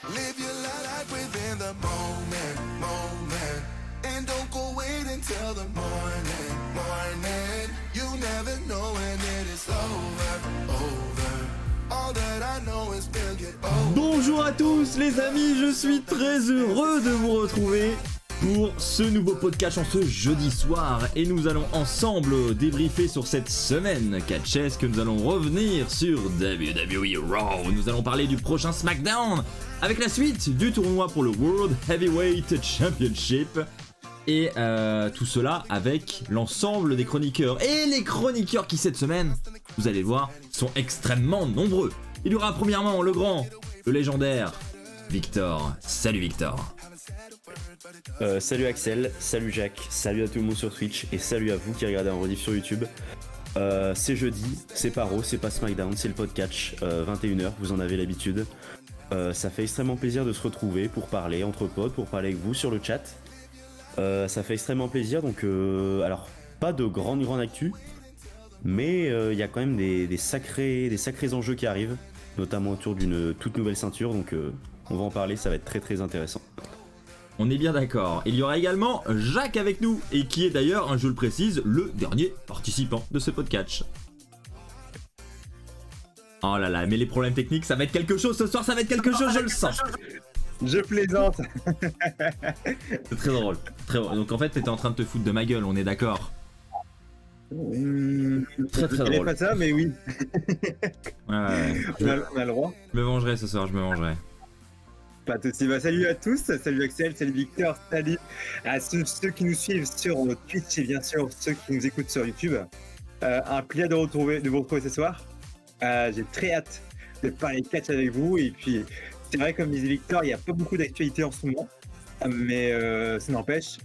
Live your life within the moment, moment. And don't go wait until the morning, morning. You never know when it is over, over. All that I know is we'll get over. Bonjour à tous les amis, je suis très heureux de vous retrouver pour ce nouveau podcast en ce jeudi soir. Et nous allons ensemble débriefer sur cette semaine catchesque. Nous allons revenir sur WWE Raw. Nous allons parler du prochain SmackDown avec la suite du tournoi pour le World Heavyweight Championship. Et tout cela avec l'ensemble des chroniqueurs. Et les chroniqueurs qui cette semaine, vous allez le voir, sont extrêmement nombreux. Il y aura premièrement le grand, le légendaire Victor. Salut Victor. Salut Axel, salut Jacques, salut à tout le monde sur Twitch et salut à vous qui regardez en rediff sur YouTube. C'est jeudi, c'est pas Raw, c'est pas SmackDown, c'est le podcast, 21h, vous en avez l'habitude. Ça fait extrêmement plaisir de se retrouver pour parler entre potes, pour parler avec vous sur le chat. Ça fait extrêmement plaisir, donc alors pas de grande actu, mais il y a quand même des sacrés enjeux qui arrivent, notamment autour d'une toute nouvelle ceinture, donc on va en parler, ça va être très intéressant. On est bien d'accord. Il y aura également Jacques avec nous, et qui est d'ailleurs, je le précise, le dernier participant de ce podcast. Oh là là, mais les problèmes techniques, ça va être quelque chose ce soir, ça va être quelque chose, je le sens. Je plaisante. C'est très drôle, très drôle. Donc en fait, t'étais en train de te foutre de ma gueule, on est d'accord. Très drôle. Pas ça, mais oui. Ouais. On a le droit. Je me vengerai ce soir, je me vengerai. Pas de soucis. Bah, salut à tous, salut Axel, salut Victor, salut à ceux qui nous suivent sur Twitch et bien sûr ceux qui nous écoutent sur YouTube. Un plaisir de vous retrouver ce soir. J'ai très hâte de parler catch avec vous, et puis c'est vrai, comme disait Victor, il n'y a pas beaucoup d'actualité en ce moment, mais ça n'empêche,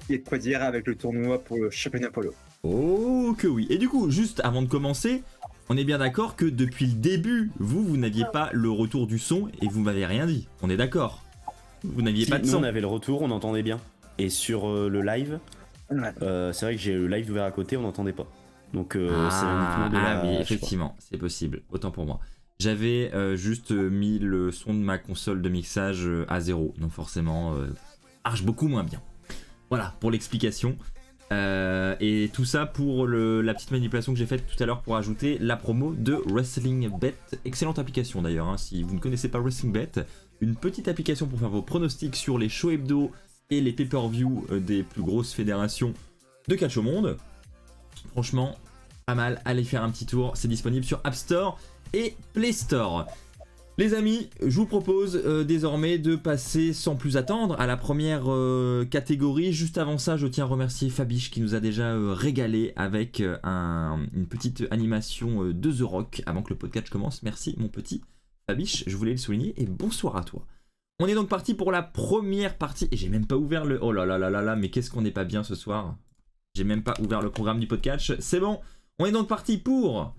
il y a de quoi dire avec le tournoi pour le championnat polo. Oh que oui. Et du coup, juste avant de commencer, on est bien d'accord que depuis le début, vous n'aviez pas le retour du son et vous m'avez rien dit. On est d'accord. Vous n'aviez pas de son. Nous on avait le retour, on entendait bien. Et sur le live, c'est vrai que j'ai le live ouvert à côté, on n'entendait pas. Donc c'est uniquement de la... oui, effectivement, c'est possible. Autant pour moi. J'avais juste mis le son de ma console de mixage à 0. Donc forcément, marche beaucoup moins bien. Voilà, pour l'explication. Et tout ça pour la petite manipulation que j'ai faite tout à l'heure pour ajouter la promo de WrestlingBet. Excellente application d'ailleurs, hein, si vous ne connaissez pas WrestlingBet. Une petite application pour faire vos pronostics sur les shows hebdo et les pay-per-view des plus grosses fédérations de catch au monde. Franchement, pas mal, allez faire un petit tour. C'est disponible sur App Store et Play Store. Les amis, je vous propose désormais de passer sans plus attendre à la première catégorie. Juste avant ça, je tiens à remercier Fabiche qui nous a déjà régalé avec une petite animation de The Rock avant que le podcast commence. Merci mon petit Fabiche, je voulais le souligner, et bonsoir à toi. On est donc parti pour la première partie, et j'ai même pas ouvert le... Oh là là là là là, mais qu'est-ce qu'on n'est pas bien ce soir. J'ai même pas ouvert le programme du podcast, c'est bon. On est donc parti pour...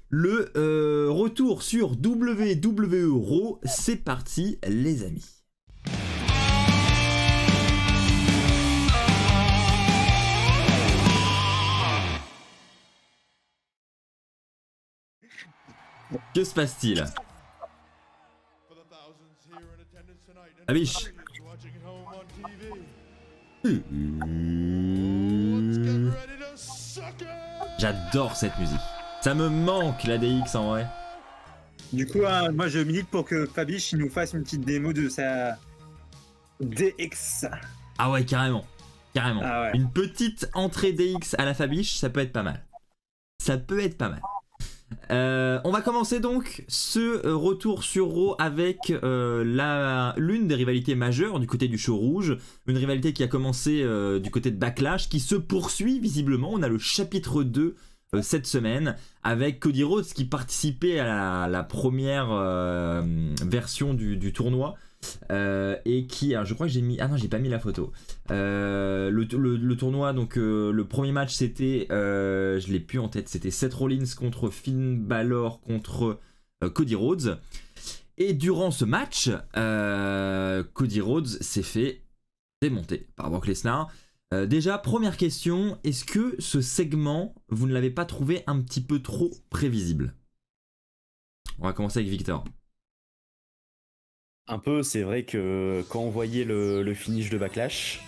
le retour sur WWE Raw. C'est parti les amis. Que se passe-t-il? Ah biche. J'adore cette musique. Ça me manque la DX en vrai. Du coup, moi je milite pour que Fabiche nous fasse une petite démo de sa DX. Ah ouais, carrément. Carrément. Ah ouais. Une petite entrée DX à la Fabiche, ça peut être pas mal. Ça peut être pas mal. On va commencer donc ce retour sur Raw avec l'une des rivalités majeures du côté du show rouge. Une rivalité qui a commencé du côté de Backlash, qui se poursuit visiblement. On a le chapitre 2 cette semaine avec Cody Rhodes qui participait à la première version du tournoi et qui, alors je crois que j'ai mis, ah non j'ai pas mis la photo, le tournoi, donc le premier match c'était, je l'ai plus en tête, c'était Seth Rollins contre Finn Balor contre Cody Rhodes, et durant ce match Cody Rhodes s'est fait démonter par Brock Lesnar. Déjà, première question, est-ce que ce segment, vous ne l'avez pas trouvé un petit peu trop prévisible? On va commencer avec Victor. Un peu, c'est vrai que quand on voyait le finish de Backlash...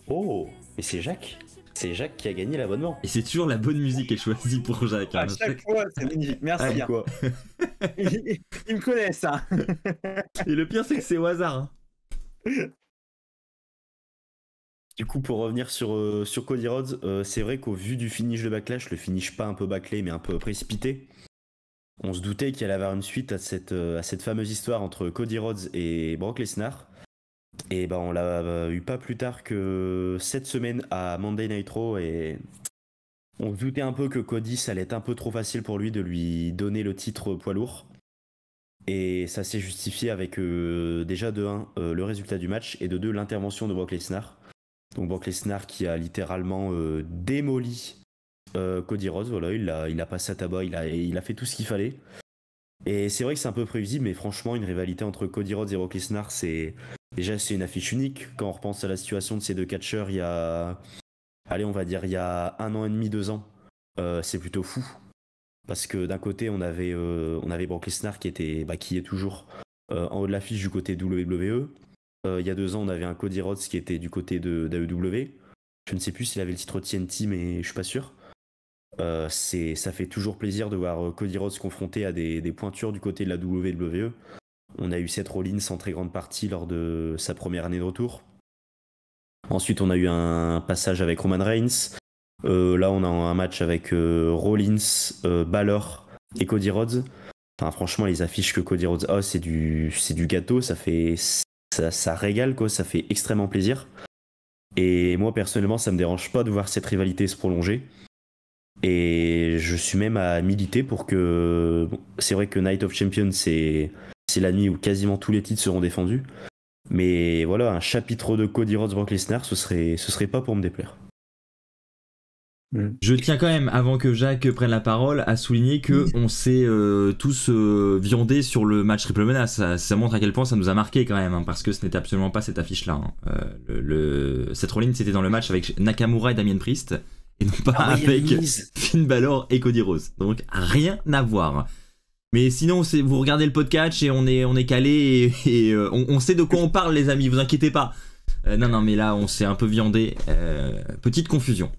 Oh, mais c'est Jacques. C'est Jacques qui a gagné l'abonnement. Et c'est toujours la bonne musique qui est choisie pour Jacques. À chaque fois, c'est magnifique. Merci. Ouais, hein. Quoi. Ils me connaissent. Hein. Et le pire, c'est que c'est au hasard. Hein. Du coup, pour revenir sur Cody Rhodes, c'est vrai qu'au vu du finish de Backlash, le finish pas un peu bâclé, mais un peu précipité, on se doutait qu'il allait avoir une suite à cette fameuse histoire entre Cody Rhodes et Brock Lesnar. Et ben, on l'a eu pas plus tard que cette semaine à Monday Night Raw, et on se doutait un peu que Cody, ça allait être un peu trop facile pour lui de lui donner le titre poids lourd. Et ça s'est justifié avec déjà de 1, le résultat du match, et de 2, l'intervention de Brock Lesnar. Donc Brock Lesnar qui a littéralement démoli Cody Rhodes, voilà, il a passé à tabac, il a fait tout ce qu'il fallait. Et c'est vrai que c'est un peu prévisible, mais franchement, une rivalité entre Cody Rhodes et Brock Lesnar, c'est une affiche unique. Quand on repense à la situation de ces deux catcheurs, il y a 1 an et demi, 2 ans, c'est plutôt fou. Parce que d'un côté, on avait Brock Lesnar qui est toujours en haut de l'affiche du côté WWE. Il y a 2 ans, on avait un Cody Rhodes qui était du côté de AEW. Je ne sais plus s'il avait le titre TNT, mais je suis pas sûr. Ça fait toujours plaisir de voir Cody Rhodes confronté à des pointures du côté de la WWE. On a eu Seth Rollins en très grande partie lors de sa première année de retour. Ensuite, on a eu un passage avec Roman Reigns. Là, on a un match avec Rollins, Balor et Cody Rhodes. Enfin, franchement, les affiches que Cody Rhodes a, c'est du gâteau. Ça régale, quoi. Ça fait extrêmement plaisir. Et moi, personnellement, ça me dérange pas de voir cette rivalité se prolonger. Et je suis même à militer pour que... Bon, c'est vrai que Night of Champions, c'est la nuit où quasiment tous les titres seront défendus. Mais voilà, un chapitre de Cody Rhodes Brock Lesnar, ce serait pas pour me déplaire. Je tiens quand même, avant que Jacques prenne la parole, à souligner que on s'est tous viandés sur le match Triple Menace. Ça montre à quel point ça nous a marqué quand même, hein, parce que ce n'était absolument pas cette affiche-là. Hein. Seth Rollins c'était dans le match avec Nakamura et Damien Priest, et non pas avec Finn Balor et Cody Rhodes. Donc rien à voir. Mais sinon, vous regardez le podcast et on est calé et on sait de quoi on parle, les amis, vous inquiétez pas. Non, mais là, on s'est un peu viandé. Petite confusion.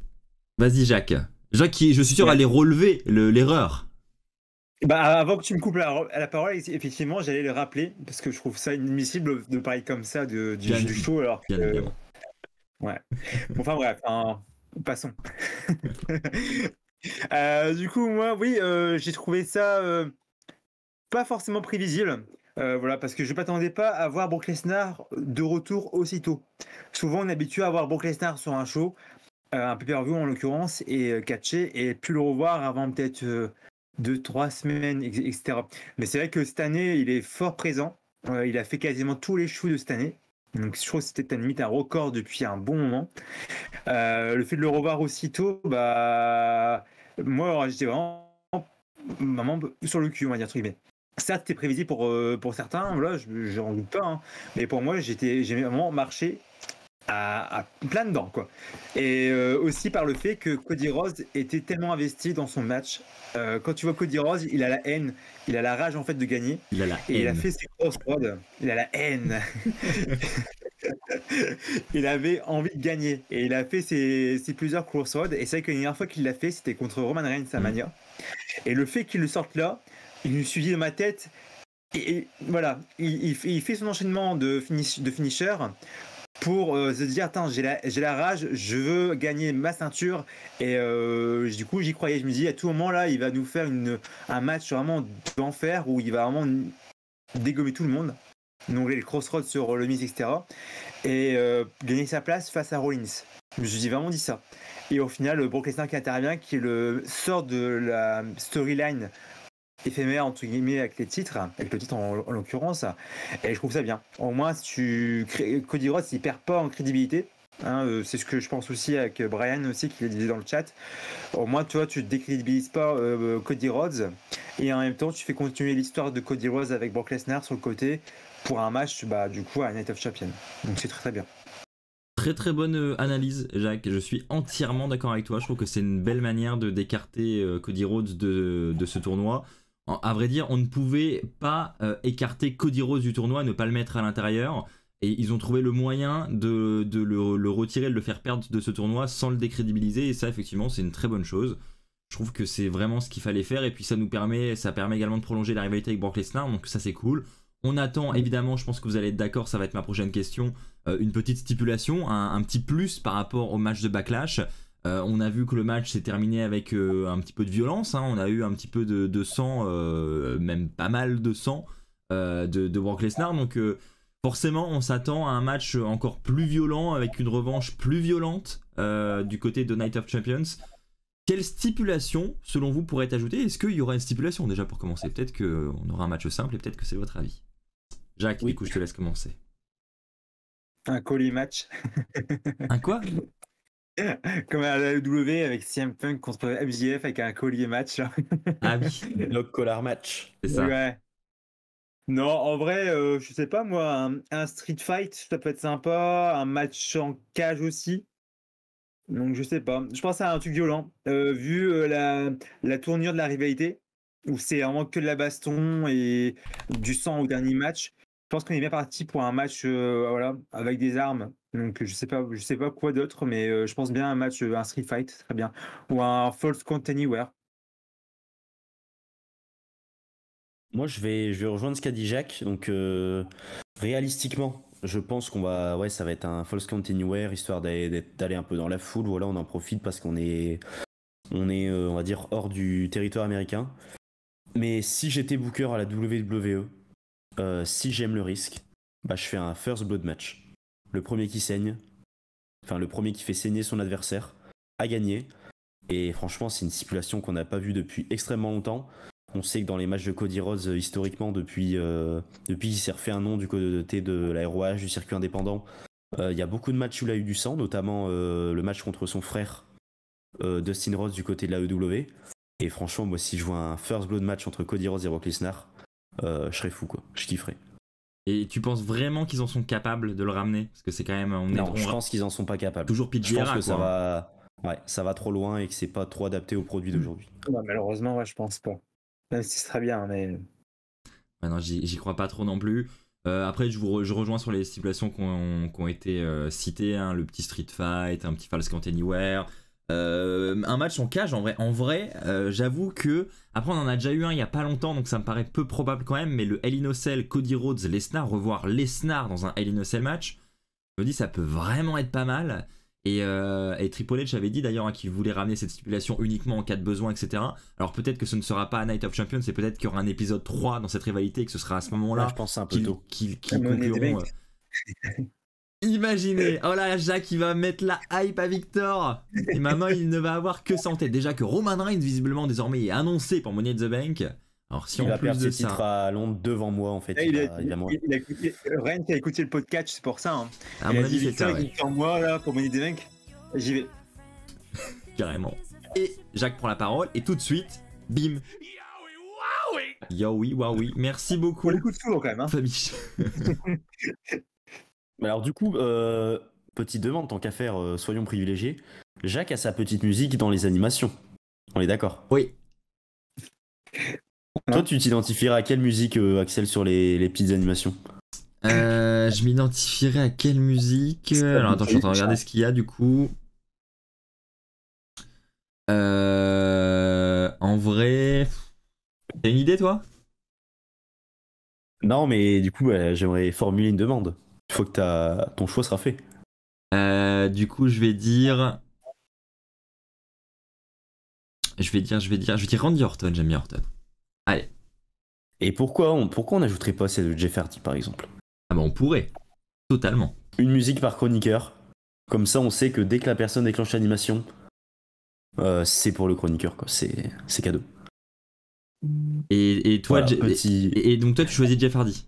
Vas-y, Jacques. Jacques, je suis sûr, allait relever l'erreur. Bah, avant que tu me coupes la parole, effectivement, j'allais le rappeler, parce que je trouve ça inadmissible de parler comme ça du show. Alors que, ouais. Bon, enfin bref, passons. Du coup, moi, oui, j'ai trouvé ça pas forcément prévisible. Voilà, parce que je ne m'attendais pas à voir Brock Lesnar de retour aussitôt. Souvent, on est habitué à voir Brock Lesnar sur un show, un pay-per-view en l'occurrence, et catcher, et plus le revoir avant peut-être 2-3 semaines, etc. Mais c'est vrai que cette année, il est fort présent. Il a fait quasiment tous les shows de cette année. Donc je trouve que c'était limite un record depuis un bon moment. Le fait de le revoir aussitôt, bah moi j'étais vraiment sur le cul, on va dire, entre guillemets. Certes, c'était prévisible pour certains, voilà, je n'en doute pas, hein. Mais pour moi, j'ai vraiment marché à plein dedans, quoi. Et aussi par le fait que Cody Rhodes était tellement investi dans son match. Quand tu vois Cody Rhodes, il a la haine, il a la rage en fait de gagner. Il a fait ses crossroads, il a la haine. Il avait envie de gagner et il a fait ses plusieurs crossroads. Et c'est vrai que la dernière fois qu'il l'a fait, c'était contre Roman Reigns à Mania. Et le fait qu'il le sorte là, il me suivit dans ma tête. Et voilà, il fait son enchaînement de finisher pour se dire, attends, j'ai la rage, je veux gagner ma ceinture. Et du coup, j'y croyais. Je me dis, à tout moment là, il va nous faire un match vraiment d'enfer où il va vraiment dégommer tout le monde. Donc les crossroads sur le Miz, etc. Et gagner sa place face à Rollins. Je me suis vraiment dit ça. Et au final, Brock Lesnar qui intervient, qui sort de la storyline éphémère entre guillemets avec le titre en l'occurrence, et je trouve ça bien. Au moins, Cody Rhodes il perd pas en crédibilité. Hein, c'est ce que je pense aussi avec Brian aussi qui le disait dans le chat. Au moins, tu vois, tu décrédibilises pas Cody Rhodes, et en même temps, tu fais continuer l'histoire de Cody Rhodes avec Brock Lesnar sur le côté pour un match, bah du coup à Night of Champions. Donc c'est très très bien. Très très bonne analyse, Jacques. Je suis entièrement d'accord avec toi. Je trouve que c'est une belle manière d'écarter Cody Rhodes de ce tournoi. à vrai dire, on ne pouvait pas écarter Cody Rhodes du tournoi, ne pas le mettre à l'intérieur. Et ils ont trouvé le moyen de le retirer, de le faire perdre de ce tournoi sans le décrédibiliser. Et ça, effectivement, c'est une très bonne chose. Je trouve que c'est vraiment ce qu'il fallait faire. Et puis ça permet également de prolonger la rivalité avec Brock Lesnar. Donc ça, c'est cool. On attend, évidemment, je pense que vous allez être d'accord, ça va être ma prochaine question, une petite stipulation, un petit plus par rapport au match de Backlash. On a vu que le match s'est terminé avec un petit peu de violence. On a eu un petit peu de sang, même pas mal de sang de Brock Lesnar. Donc... forcément, on s'attend à un match encore plus violent, avec une revanche plus violente du côté de Night of Champions. Quelle stipulation, selon vous, pourrait être ajoutée? Est-ce qu'il y aura une stipulation déjà pour commencer? Peut-être qu'on aura un match simple et peut-être que c'est votre avis. Jacques, Oui. du coup, je te laisse commencer. Un collier match. Un quoi? Comme à la WWE avec CM Punk contre MJF avec un collier match. Ah oui, Log collar match. c'est ça. Ouais. Non, en vrai, je sais pas moi, un street fight, ça peut être sympa, un match en cage aussi. Donc je sais pas. Je pense à un truc violent, vu la tournure de la rivalité, où c'est vraiment que de la baston et du sang au dernier match. Je pense qu'on est bien parti pour un match, voilà, avec des armes. Donc je sais pas quoi d'autre, mais je pense bien à un match, un street fight, très bien, ou un false count anywhere. Moi, je vais rejoindre ce qu'a dit Jacques. Donc, réalistiquement, je pense ça va être un false count anywhere, histoire d'aller un peu dans la foule. Voilà, on en profite parce qu'on est, on va dire, hors du territoire américain. Mais si j'étais booker à la WWE, si j'aime le risque, bah, je fais un first blood match. Le premier qui saigne, enfin le premier qui fait saigner son adversaire, a gagné. Et franchement, c'est une stipulation qu'on n'a pas vue depuis extrêmement longtemps. On sait que dans les matchs de Cody Rhodes, historiquement, depuis qu'il s'est refait un nom du côté de la ROH, du circuit indépendant, il y a beaucoup de matchs où il a eu du sang, notamment le match contre son frère Dustin Rhodes du côté de la EW. Et franchement, moi, si je vois un first blood match entre Cody Rhodes et Brock Lesnar, je serais fou, quoi. Je kifferais. Et tu penses vraiment qu'ils en sont capables de le ramener? Parce que c'est quand même... Non, je pense qu'ils en sont pas capables. toujours Pete Je pense Guerra, que ça va trop loin et que c'est pas trop adapté aux produits d'aujourd'hui. Ouais, malheureusement, ouais, je pense pas. Même si c'est très bien, mais. Ouais, non, j'y crois pas trop non plus. Après, je rejoins sur les stipulations qui ont été citées, hein, le petit street fight, un petit false count anywhere, un match en cage. En vrai, j'avoue que après on en a déjà eu un il y a pas longtemps, donc ça me paraît peu probable quand même. Mais le Hell in a Cell, Cody Rhodes, Lesnar, revoir Lesnar dans un Hell in a Cell match, je me dis ça peut vraiment être pas mal. Et Triple H avait dit d'ailleurs, hein, qu'il voulait ramener cette stipulation uniquement en cas de besoin, etc. Alors peut-être que ce ne sera pas à Night of Champions, c'est peut-être qu'il y aura un épisode 3 dans cette rivalité et que ce sera à ce moment-là Je pense un peu tôt. qu'ils concluront. Imaginez, oh là, Jacques il va mettre la hype à Victor. Et maintenant il ne va avoir que ça en tête. Déjà que Roman Reigns visiblement désormais est annoncé pour Money in the Bank. Alors si Il en va plus perdre de ses titres ça, à Londres devant moi, en fait. Il va moi. a écouté, Ren qui a écouté le podcast, c'est pour ça. Hein. à Il mon a dit avis c'est Victor, ça, il ouais, dit en moi là pour Money in the Bank. J'y vais. carrément. Et Jacques prend la parole et tout de suite, bim. Yowie, waouh, merci beaucoup. Pour les coups de foudre quand même. Hein. Fabi. Alors du coup, petite demande, tant qu'à faire, soyons privilégiés. Jacques a sa petite musique dans les animations. On est d'accord? Oui. Toi, tu t'identifierais à quelle musique, Axel, sur les petites animations? Je m'identifierais à quelle musique? Alors attends, je suis en train de regarder ce qu'il y a du coup. En vrai, t'as une idée toi? Non, mais du coup, j'aimerais formuler une demande. Il faut que ton choix sera fait. Du coup, je vais dire Randy Orton. J'aime bien Orton. Allez. Et pourquoi on n'ajouterait pas celle de Jeff Hardy, par exemple? Ah bah on pourrait. Totalement. Une musique par chroniqueur. Comme ça, on sait que dès que la personne déclenche l'animation, c'est pour le chroniqueur, quoi. C'est cadeau. Et toi, Voilà, petit... et donc toi, tu choisis Jeff Hardy.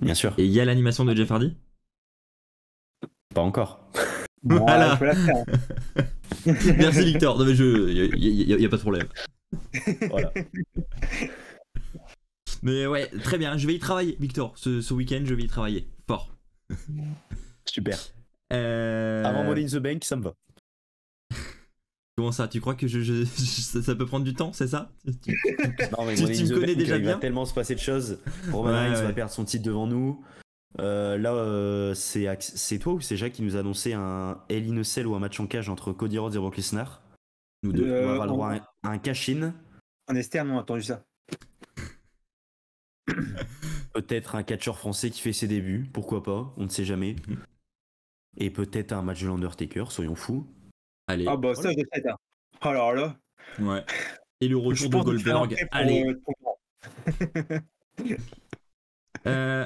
Bien sûr. Et il y a l'animation de Jeff Hardy? Pas encore. Voilà. Faut la faire. Hein. Merci Victor. Non mais y a pas de problème. Voilà. Mais ouais, très bien. Je vais y travailler, Victor. Ce week-end, je vais y travailler fort. Super. Avant Money in the Bank, ça me va. Comment ça? Tu crois que ça peut prendre du temps, c'est ça? Non, mais Tu me connais déjà il bien. va tellement se passer de choses. Roman Ouais, Reigns ouais. va perdre son titre devant nous. Là, c'est toi ou c'est Jacques qui nous a annoncé un Hell in a Cell ou un match en cage entre Cody Rhodes et Brock Lesnar. Nous deux. On va avoir le droit à un cash-in. En externe, on a entendu ça. Peut-être un catcheur français qui fait ses débuts, pourquoi pas, on ne sait jamais. Et peut-être un match de l'Undertaker, soyons fous. Allez. Ah bah ça, je sais, hein. Alors là, Ouais. Et le je retour de pense que tu fais un Goldberg. prêt pour, Allez. pour-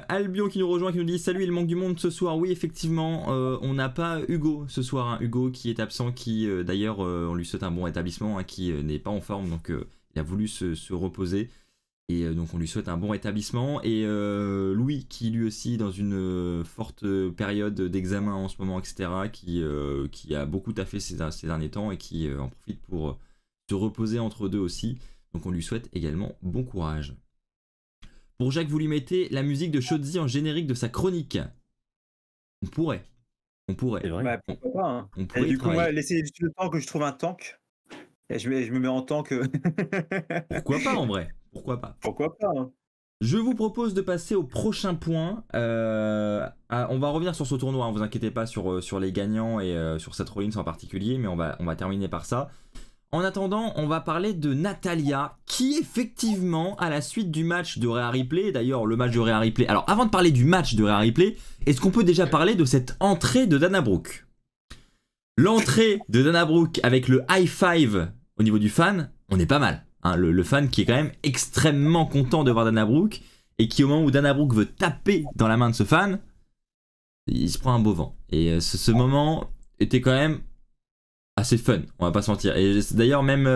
Albion qui nous rejoint, qui nous dit salut, il manque du monde ce soir. Oui, effectivement, on n'a pas Hugo ce soir. Hein. Hugo qui est absent, qui d'ailleurs, on lui souhaite un bon rétablissement, hein, qui n'est pas en forme, donc il a voulu se reposer. Et donc on lui souhaite un bon rétablissement. Et Louis qui lui aussi dans une forte période d'examen en ce moment, etc., qui a beaucoup taffé ces derniers temps et qui en profite pour se reposer entre deux aussi. Donc on lui souhaite également bon courage. Pour Jacques, vous lui mettez la musique de Shotzi en générique de sa chronique. On pourrait. C'est vrai. Bah, pourquoi pas, hein. On Et pourrait du y coup, moi, travailler. laissez juste le temps que je trouve un tank. Et je me mets en tank. Pourquoi pas en vrai? Pourquoi pas? Pourquoi pas, hein. Je vous propose de passer au prochain point. On va revenir sur ce tournoi, hein, vous inquiétez pas sur les gagnants et sur Seth Rollins en particulier, mais on va terminer par ça. En attendant, on va parler de Natalya, qui effectivement, à la suite du match de Rhea Ripley, d'ailleurs le match de Rhea Ripley... Alors avant de parler du match de Rhea Ripley, est-ce qu'on peut déjà parler de cette entrée de Dana Brooke? L'entrée de Dana Brooke avec le high five au niveau du fan, on est pas mal. Hein, le fan qui est quand même extrêmement content de voir Dana Brooke, et qui au moment où Dana Brooke veut taper dans la main de ce fan, il se prend un beau vent. Et ce moment était quand même assez fun, on va pas se mentir. Et d'ailleurs même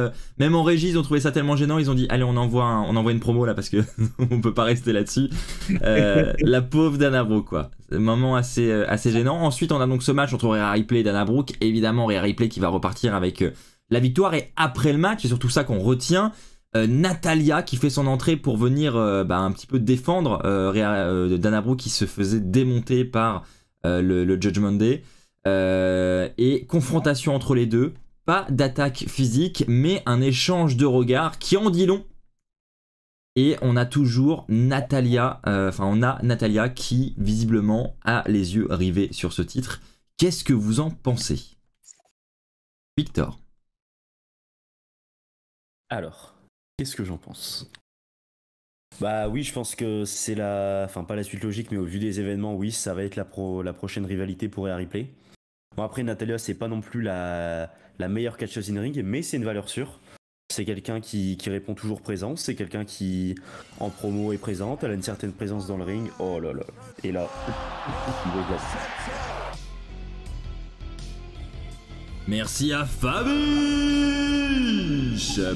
en régie ils ont trouvé ça tellement gênant, ils ont dit allez on envoie une promo là parce que on peut pas rester là-dessus. La pauvre Dana Brooke quoi. C'est un moment assez gênant. Ensuite on a donc ce match entre Rhea Ripley et Dana Brooke. Évidemment Rhea Ripley qui va repartir avec la victoire, et après le match c'est surtout ça qu'on retient. Natalya qui fait son entrée pour venir un petit peu défendre Dana Brooke qui se faisait démonter par le Judgment Day. Et confrontation entre les deux, pas d'attaque physique, mais un échange de regards qui en dit long. Et on a toujours Natalya, on a Natalya qui visiblement a les yeux rivés sur ce titre. Qu'est-ce que vous en pensez, Victor? Alors, qu'est-ce que j'en pense? Bah oui, je pense que c'est pas la suite logique, mais au vu des événements, oui, ça va être la prochaine rivalité pour Rhea Ripley. Bon, après, Natalya, c'est pas non plus la meilleure catcheuse in ring, mais c'est une valeur sûre. C'est quelqu'un qui répond toujours présent, c'est quelqu'un qui, en promo, est présente, elle a une certaine présence dans le ring. Oh là là. Et là, Merci à Fabiche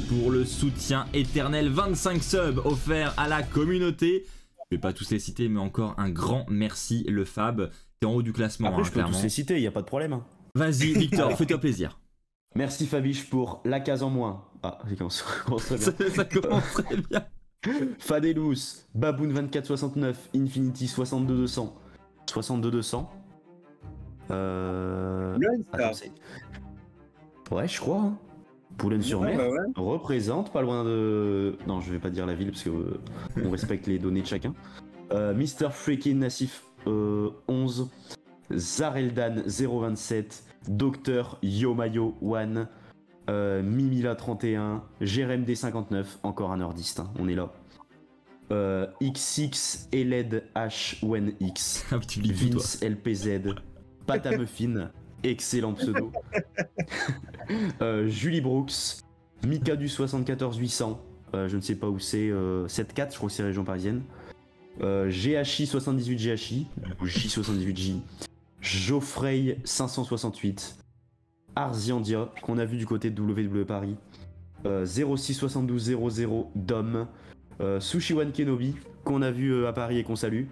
pour le soutien éternel, 25 subs offerts à la communauté. Je vais pas tous les citer, mais encore un grand merci le Fab. T'es en haut du classement, après, hein, je peux clairement. tous les citer, il n'y a pas de problème. Hein. Vas-y Victor, fais-toi plaisir. Merci Fabiche pour la case en moins. Ah, ça commence très bien. Ça commence très bien. Fadelous, Baboon 2469, Infinity 62200. 62200. Attends, c'est... Ouais, je crois. Hein. Boulogne-sur-Mer Ouais. représente pas loin de... Non, je vais pas dire la ville parce que on respecte les données de chacun. Mr. Freaking Nassif 11. Zareldan 027. Docteur Yomayo 1. Mimila 31. Jérém D59. Encore un nordiste, hein, on est là. XX Eled H Wen X. Ah, tu lis tout, toi. Vince LPZ. Pata Muffin. Excellent pseudo. Julie Brooks. Mika du 74 800. Je ne sais pas où c'est. 7-4, je crois que c'est région parisienne. GHI 78 GHI. Ou J78J. Geoffrey 568. Arziandia, qu'on a vu du côté de WWE Paris. 06 72 00 Dom. Sushi One Kenobi, qu'on a vu à Paris et qu'on salue.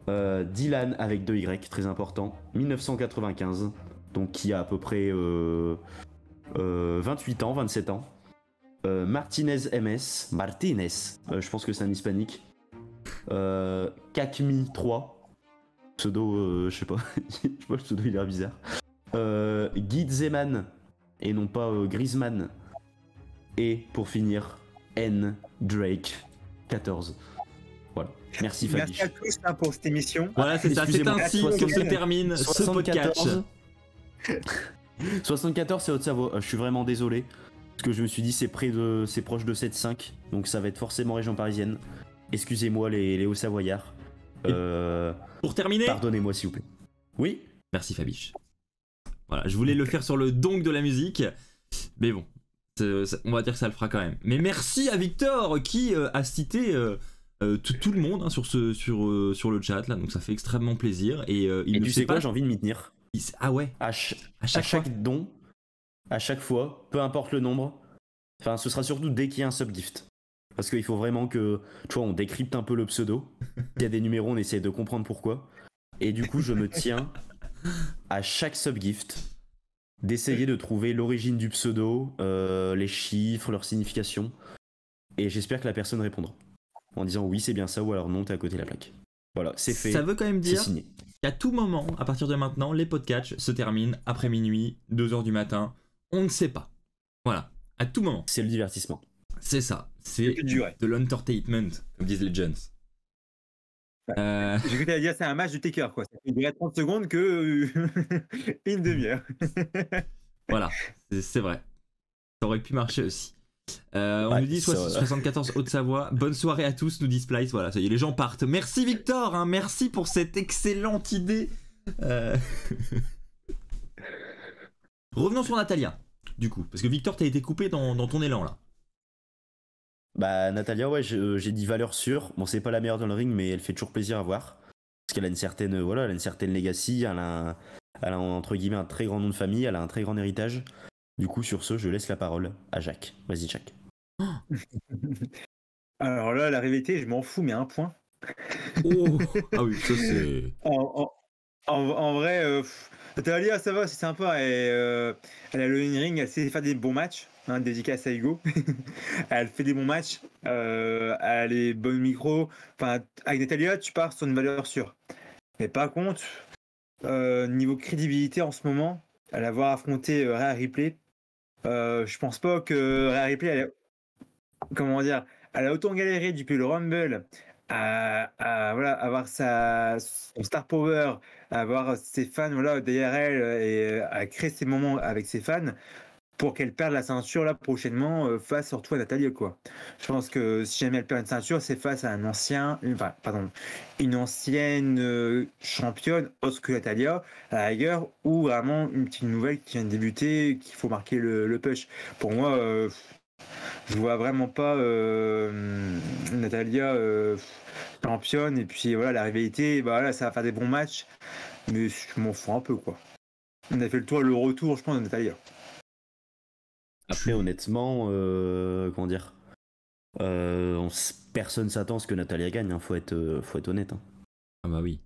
Dylan avec 2Y, très important. 1995, donc qui a à peu près 28 ans, 27 ans. Martinez MS, Martinez, je pense que c'est un hispanique. Kakmi 3, pseudo, je sais pas, le pseudo il a l'air bizarre. Guy Zeman, et non pas Griezmann. Et pour finir, N Drake 14. Voilà. Merci Fabiche. Merci à tous hein, pour cette émission. Voilà, c'est ça, c'est Excusez-moi, ainsi que se termine ce podcast. 74 c'est Haute-Savoie. Je suis vraiment désolé. Parce que je me suis dit c'est proche de 7,5. Donc ça va être forcément région parisienne. Excusez-moi les Hauts-Savoyards. Pour terminer, Pardonnez-moi s'il vous plaît. Oui. merci Fabiche. Voilà, je voulais le faire sur le donk de la musique, mais bon, on va dire que ça le fera quand même. Mais merci à Victor qui a cité tout le monde hein, sur le chat là, donc ça fait extrêmement plaisir. Et il Et ne tu sait sais quoi, pas. j'ai envie de m'y tenir. Ah ouais. À À chaque chaque don, à chaque fois, peu importe le nombre, enfin ce sera surtout dès qu'il y a un subgift. Parce qu'il faut vraiment que, tu vois, on décrypte un peu le pseudo. S'il y a des numéros, on essaie de comprendre pourquoi. Et du coup, je me tiens à chaque subgift d'essayer de trouver l'origine du pseudo, les chiffres, leur signification. Et j'espère que la personne répondra. En disant oui, c'est bien ça, ou alors non, t'es à côté de la plaque. Voilà, c'est fait. Ça veut quand même C'est dire signé. qu'à tout moment, à partir de maintenant, les podcasts se terminent après minuit, 2h du matin. On ne sait pas. Voilà, à tout moment. C'est le divertissement. C'est ça. C'est Que durée. de l'entertainment, comme disent les gens. J'ai cru que t'allais dire c'est un match de taker quoi. Ça fait durer 30 secondes que une demi-heure. Voilà, c'est vrai. Ça aurait pu marcher aussi. On Ouais, nous dit ça, 74 Haute-Savoie. Bonne soirée à tous, nous dit Splice. Voilà, ça y est, les gens partent. Merci Victor, hein, merci pour cette excellente idée. Revenons sur Natalia, du coup, parce que Victor, t'as été coupé dans ton élan là. Bah Natalia, ouais, j'ai dit valeur sûre. Bon, c'est pas la meilleure dans le ring, mais elle fait toujours plaisir à voir. Parce qu'elle a une certaine, voilà, elle a une certaine legacy, elle a entre guillemets un très grand nom de famille, elle a un très grand héritage. Du coup, sur ce, je laisse la parole à Jacques. Vas-y, Jacques. Alors là, la rivalité, je m'en fous, mais un point. Oh ah oui, ça c'est. En vrai, Natalia, ça va, c'est sympa. Elle a le ring, elle sait faire des bons matchs. Hein, dédicace à Hugo. Elle fait des bons matchs. Elle a les bons micros. Enfin, avec Natalia, tu pars sur une valeur sûre. Mais par contre, niveau crédibilité en ce moment, à l'avoir affronté Rhea Ripley, je pense pas que Rhea Ripley, elle a autant galéré depuis le Rumble à voilà, avoir son star power, à avoir ses fans voilà, derrière elle et à créer ces moments avec ses fans pour qu'elle perde la ceinture là prochainement face surtout à Natalia quoi. Je pense que si jamais elle perd une ceinture, c'est face à une ancienne championne autre que Natalia à la rigueur ou vraiment une petite nouvelle qui vient de débuter qu'il faut marquer le push. Pour moi, je vois vraiment pas Natalia championne et puis voilà la rivalité, bah là ça va faire des bons matchs, mais je m'en fous un peu quoi. On a fait le retour je pense de Natalia. Après, honnêtement, comment dire, personne s'attend à ce que Natalia gagne. Hein, faut être honnête. Hein. Ah bah oui.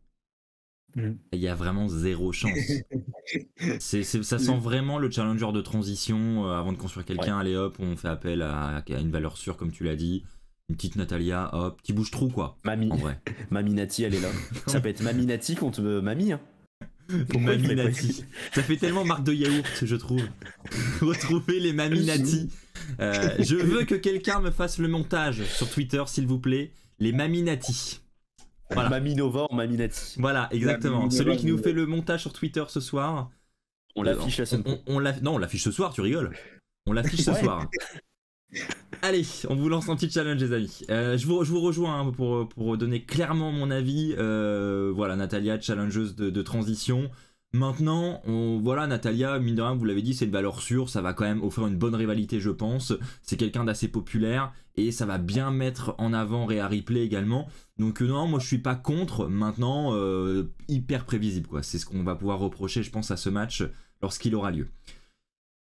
Il y a vraiment zéro chance. Ça sent vraiment le challenger de transition avant de construire quelqu'un. Ouais. Allez hop, on fait appel à une valeur sûre comme tu l'as dit. Une petite Natalia, hop, petit bouche-trou quoi. Mamie. En vrai. Mamie Nati, elle est là. Ça peut être Mamie Nati contre Mamie. Hein. Mamie Nati. Ça fait tellement marque de yaourt, je trouve. Retrouver les Mamie Nati. Je veux que quelqu'un me fasse le montage sur Twitter, s'il vous plaît. Les Mamie Nati. Voilà. Mamie Nova en Mamie Nati. Voilà, exactement. Celui qui nous fait le montage sur Twitter ce soir. On l'affiche la semaine prochaine. Non, on l'affiche ce soir, tu rigoles. On l'affiche ce soir. Allez, on vous lance un petit challenge, les amis. Je vous rejoins hein, pour donner clairement mon avis. Voilà, Natalia, challengeuse de transition. Maintenant, voilà, Natalia, mine de rien, vous l'avez dit, c'est une valeur sûre. Ça va quand même offrir une bonne rivalité, je pense. C'est quelqu'un d'assez populaire et ça va bien mettre en avant Rhea Ripley également. Donc non, moi je suis pas contre. Maintenant, hyper prévisible, quoi. C'est ce qu'on va pouvoir reprocher, je pense, à ce match lorsqu'il aura lieu.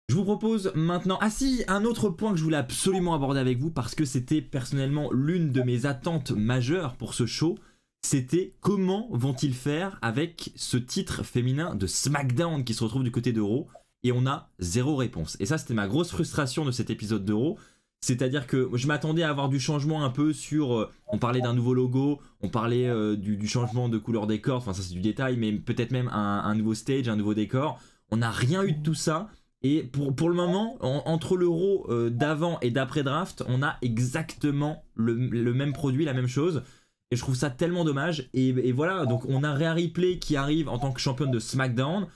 Je vous propose maintenant... Ah si, un autre point que je voulais absolument aborder avec vous parce que c'était personnellement l'une de mes attentes majeures pour ce show, c'était comment vont-ils faire avec ce titre féminin de SmackDown qui se retrouve du côté d'Euro et on a zéro réponse. Et ça, c'était ma grosse frustration de cet épisode d'Euro. C'est-à-dire que je m'attendais à avoir du changement un peu sur... on parlait d'un nouveau logo, on parlait du changement de couleur des cordes, enfin ça c'est du détail, mais peut-être même un nouveau stage, un nouveau décor. On n'a rien eu de tout ça. Et pour le moment, entre l'euro d'avant et d'après draft, on a exactement le même produit, la même chose. Et je trouve ça tellement dommage. Et voilà, donc on a Rhea Ripley qui arrive en tant que championne de SmackDown.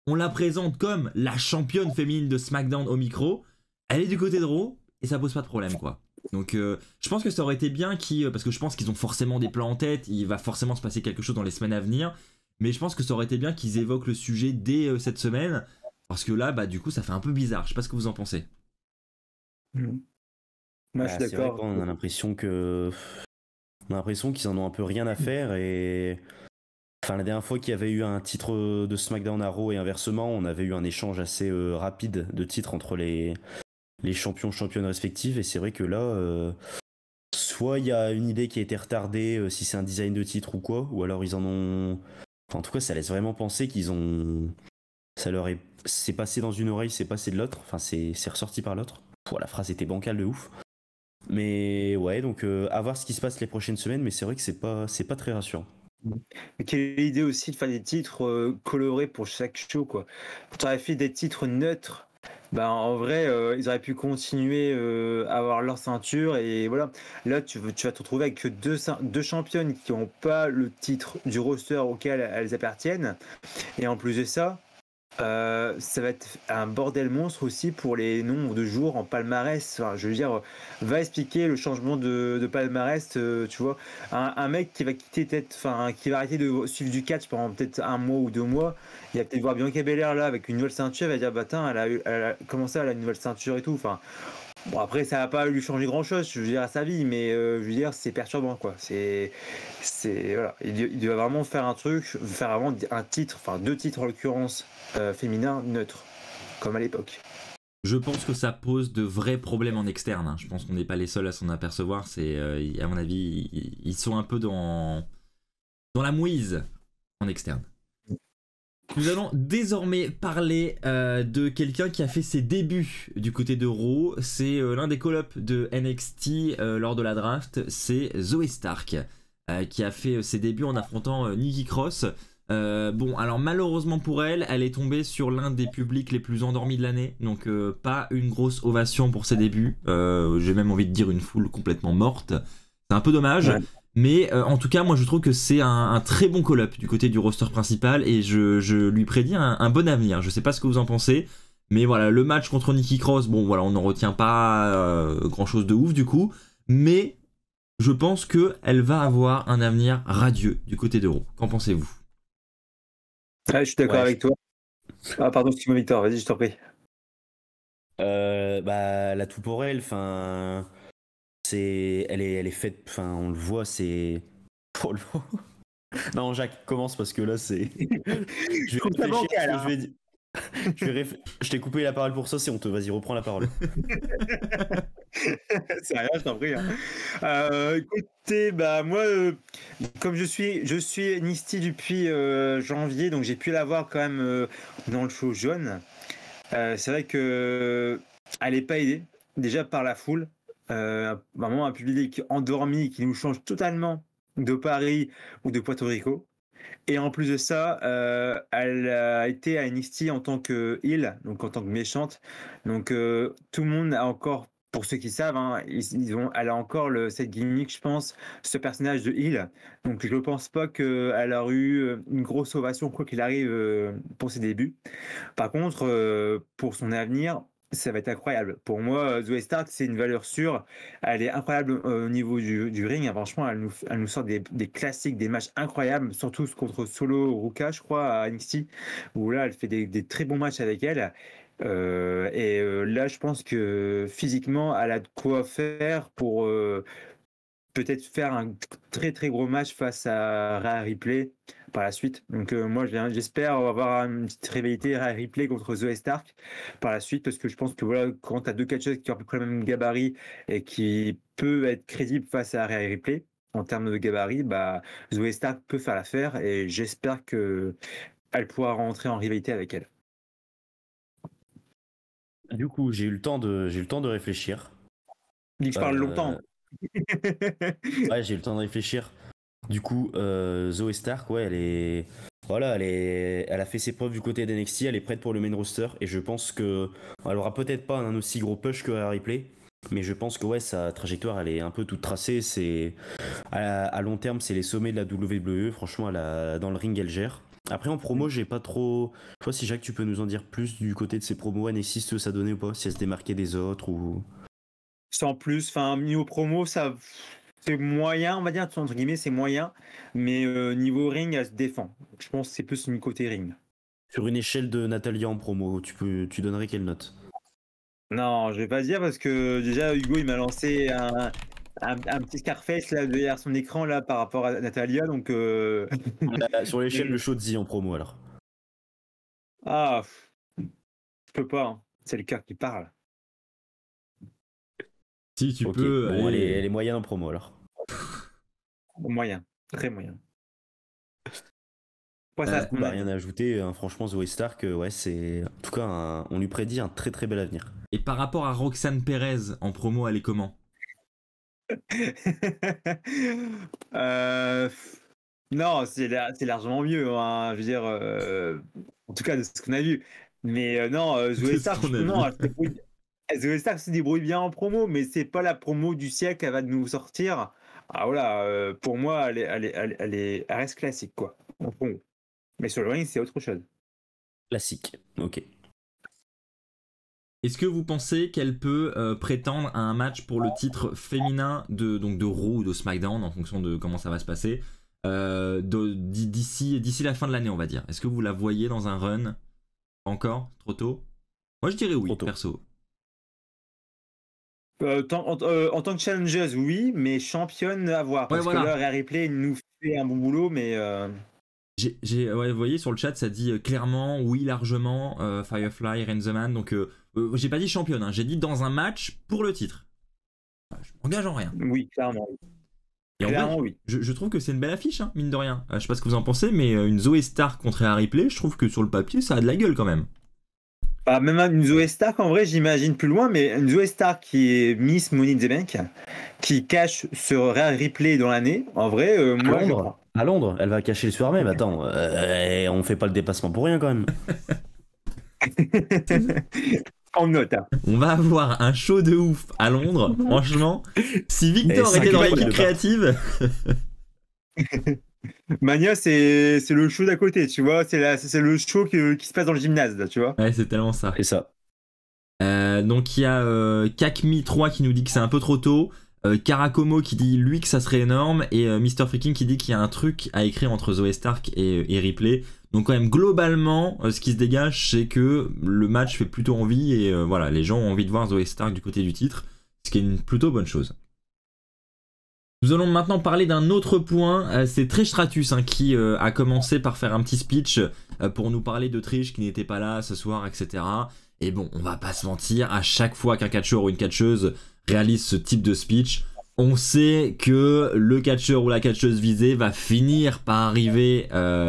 On la présente comme la championne féminine de SmackDown au micro. Elle est du côté de Raw et ça pose pas de problème, quoi. Donc je pense que ça aurait été bien parce que je pense qu'ils ont forcément des plans en tête, il va forcément se passer quelque chose dans les semaines à venir, mais je pense que ça aurait été bien qu'ils évoquent le sujet dès cette semaine, parce que là, bah du coup, ça fait un peu bizarre. Je sais pas ce que vous en pensez. Moi, je suis C'est vrai d'accord. qu'on a l'impression qu'ils en ont un peu rien à faire et enfin la dernière fois qu'il y avait eu un titre de SmackDown à Raw et inversement, on avait eu un échange assez rapide de titres entre les championnes respectives et c'est vrai que là soit il y a une idée qui a été retardée si c'est un design de titre ou quoi, ou alors ils en ont enfin, en tout cas ça laisse vraiment penser qu'ils ont c'est passé dans une oreille, c'est passé de l'autre, enfin c'est ressorti par l'autre. La phrase était bancale de ouf. Mais ouais, donc à voir ce qui se passe les prochaines semaines, mais c'est vrai que c'est pas très rassurant. Mais quelle idée aussi de faire des titres colorés pour chaque show, quoi. Tu aurais fait des titres neutres. Bah, en vrai, ils auraient pu continuer à avoir leur ceinture et voilà. Là, tu vas te retrouver avec que deux championnes qui n'ont pas le titre du roster auquel elles appartiennent. Et en plus de ça, ça va être un bordel monstre aussi pour les nombres de jours en palmarès. Enfin, je veux dire, va expliquer le changement de palmarès. Tu vois, un mec qui va quitter peut-être, enfin, qui va arrêter de suivre du catch pendant peut-être 1 mois ou 2 mois. Il va peut-être voir Bianca Belair là avec une nouvelle ceinture. Il va dire, bah tiens, comment ça, elle a une nouvelle ceinture et tout. Enfin, bon, après, ça va pas lui changer grand-chose, je veux dire, à sa vie, mais je veux dire, c'est perturbant, quoi. Voilà. Il doit vraiment faire un truc, faire vraiment un titre, enfin 2 titres en l'occurrence, féminin neutre, comme à l'époque. Je pense que ça pose de vrais problèmes en externe, hein. Je pense qu'on n'est pas les seuls à s'en apercevoir. C'est, à mon avis, ils sont un peu dans la mouise en externe. Nous allons désormais parler de quelqu'un qui a fait ses débuts du côté de Raw. C'est l'un des call-ups de NXT lors de la draft. C'est Zoey Stark qui a fait ses débuts en affrontant Nikki Cross. Bon, alors malheureusement pour elle, elle est tombée sur l'un des publics les plus endormis de l'année. Donc pas une grosse ovation pour ses débuts. J'ai même envie de dire une foule complètement morte. C'est un peu dommage. Ouais. Mais en tout cas, moi je trouve que c'est un très bon call-up du côté du roster principal et je lui prédis un bon avenir. Je sais pas ce que vous en pensez, mais voilà, le match contre Nikki Cross, bon voilà, on n'en retient pas grand chose de ouf du coup, mais je pense qu'elle va avoir un avenir radieux du côté de Raw. Qu'en pensez-vous? Je suis d'accord avec toi. Ah pardon, excuse-moi Victor, vas-y, je t'en prie. Bah la tout pour elle, enfin... elle est faite, enfin on le voit, c'est... Oh, non Jacques, commence parce que là c'est... je vais réfléchir ce que je vais dire. Je t'ai coupé la parole pour ça, c'est honteux, vas-y reprends la parole. C'est rien, je t'en prie. Écoutez, bah moi, comme je suis NXT depuis janvier, donc j'ai pu la voir quand même dans le show jaune. C'est vrai que elle n'est pas aidée déjà par la foule. Vraiment un public endormi qui nous change totalement de Paris ou de Puerto Rico. Et en plus de ça, elle a été à NXT en tant que heel, donc en tant que méchante. Donc tout le monde a encore, pour ceux qui savent, hein, elle a encore cette gimmick, je pense, ce personnage de heel. Donc je ne pense pas qu'elle aurait eu une grosse ovation, quoi qu'il arrive, pour ses débuts. Par contre, pour son avenir, ça va être incroyable. Pour moi, Zoey Stark, c'est une valeur sûre. Elle est incroyable au niveau du ring. Et franchement, elle nous sort des classiques, des matchs incroyables, surtout contre Solo Ruka, je crois, à NXT, où là, elle fait des très bons matchs avec elle. Là, je pense que physiquement, elle a de quoi faire pour peut-être faire un très très gros match face à Rhea Ripley par la suite. Donc moi j'espère avoir une petite rivalité Rhea Ripley contre Zoey Stark par la suite, parce que je pense que voilà, quand tu as deux catcheuses qui ont à peu près le même gabarit et qui peut être crédible face à Rhea Ripley en termes de gabarit, bah Zoey Stark peut faire l'affaire et j'espère que elle pourra rentrer en rivalité avec elle. Du coup, j'ai eu le temps de réfléchir. Dis que je parle longtemps. Ouais, j'ai eu le temps de réfléchir. Du coup, Zoey Stark, ouais, voilà, elle a fait ses preuves du côté d'NXT, elle est prête pour le main roster et je pense que elle aura peut-être pas un aussi gros push que Rhea Ripley, mais je pense que ouais, sa trajectoire elle est un peu toute tracée. C'est à long terme, c'est les sommets de la WWE. Franchement, dans le ring, elle gère. Après en promo, j'ai pas trop. Je sais pas si Jacques, tu peux nous en dire plus du côté de ses promos NXT, ce que ça donnait ou pas, si elle se démarquait des autres ou. Sans plus, enfin, niveau promo, ça, c'est moyen, on va dire, entre guillemets, c'est moyen. Mais niveau ring, elle se défend. Je pense que c'est plus une côté ring. Sur une échelle de Natalia en promo, tu donnerais quelle note? Non, je vais pas dire parce que déjà, Hugo, il m'a lancé un petit Scarface là, derrière son écran là, par rapport à Natalia. Donc, Sur l'échelle de Shotzi en promo alors. ah, je peux pas, hein. C'est le cœur qui parle. Si tu Ok, peux. bon, allez. elle est moyenne en promo alors. Moyen, très moyen. Rien à ajouter, hein, franchement Zoé Stark, ouais, c'est en tout cas on lui prédit un très très bel avenir. Et par rapport à Roxane Perez en promo, elle est comment? Euh, Non, c'est largement mieux, hein, je veux dire, en tout cas de ce qu'on a vu. Mais non, Zoé C'est ce Stark, qu'on a non, vu. Zoé Stark se débrouille bien en promo, mais c'est pas la promo du siècle qu'elle va nous sortir. Ah voilà, pour moi, elle reste classique, quoi, en promo. Mais sur le ring, c'est autre chose. Classique, ok. Est-ce que vous pensez qu'elle peut prétendre à un match pour le titre féminin donc de Raw ou de SmackDown en fonction de comment ça va se passer d'ici la fin de l'année, on va dire? Est-ce que vous la voyez dans un run? Encore? Trop tôt? Moi je dirais oui, Trop tôt. perso. En tant que challengeuse, oui, mais championne à voir. Parce Ouais, voilà. que là, Rhea Ripley nous fait un bon boulot, mais Ouais, vous voyez sur le chat, ça dit clairement oui, largement, Firefly, Reign the Man. Donc j'ai pas dit championne, hein, j'ai dit dans un match pour le titre. Je m'engage en rien. oui, clairement. Et en Clairement, vrai, oui. je trouve que c'est une belle affiche, hein, mine de rien. Je sais pas ce que vous en pensez, mais une Zoé Stark contre Rhea Ripley, je trouve que sur le papier, ça a de la gueule quand même. Bah, même une Zoé Stark, en vrai, j'imagine plus loin, mais une Zoé Stark qui est Miss Money in the Bank, qui cache sur Rhea Ripley dans l'année, en vrai, moi, je prends. À Londres, elle va cacher le soir même. Attends, on fait pas le dépassement pour rien quand même. En note, hein. On va avoir un show de ouf à Londres, franchement. Si Victor Et était dans 5 l'équipe de créative, Mania, c'est le show d'à côté, tu vois. C'est le show qui se passe dans le gymnase, là, tu vois. ouais, c'est tellement ça. C'est ça. Donc il y a Kakmi3 qui nous dit que c'est un peu trop tôt, Karakomo qui dit lui que ça serait énorme, et Mr. Freaking qui dit qu'il y a un truc à écrire entre Zoé Stark et Ripley. Donc quand même globalement ce qui se dégage, c'est que le match fait plutôt envie, et voilà, les gens ont envie de voir Zoé Stark du côté du titre, ce qui est une plutôt bonne chose. Nous allons maintenant parler d'un autre point, c'est Trish Stratus qui a commencé par faire un petit speech pour nous parler de Trish qui n'était pas là ce soir, etc. Et bon, on va pas se mentir, à chaque fois qu'un catcheur ou une catcheuse réalise ce type de speech, on sait que le catcheur ou la catcheuse visée va finir par arriver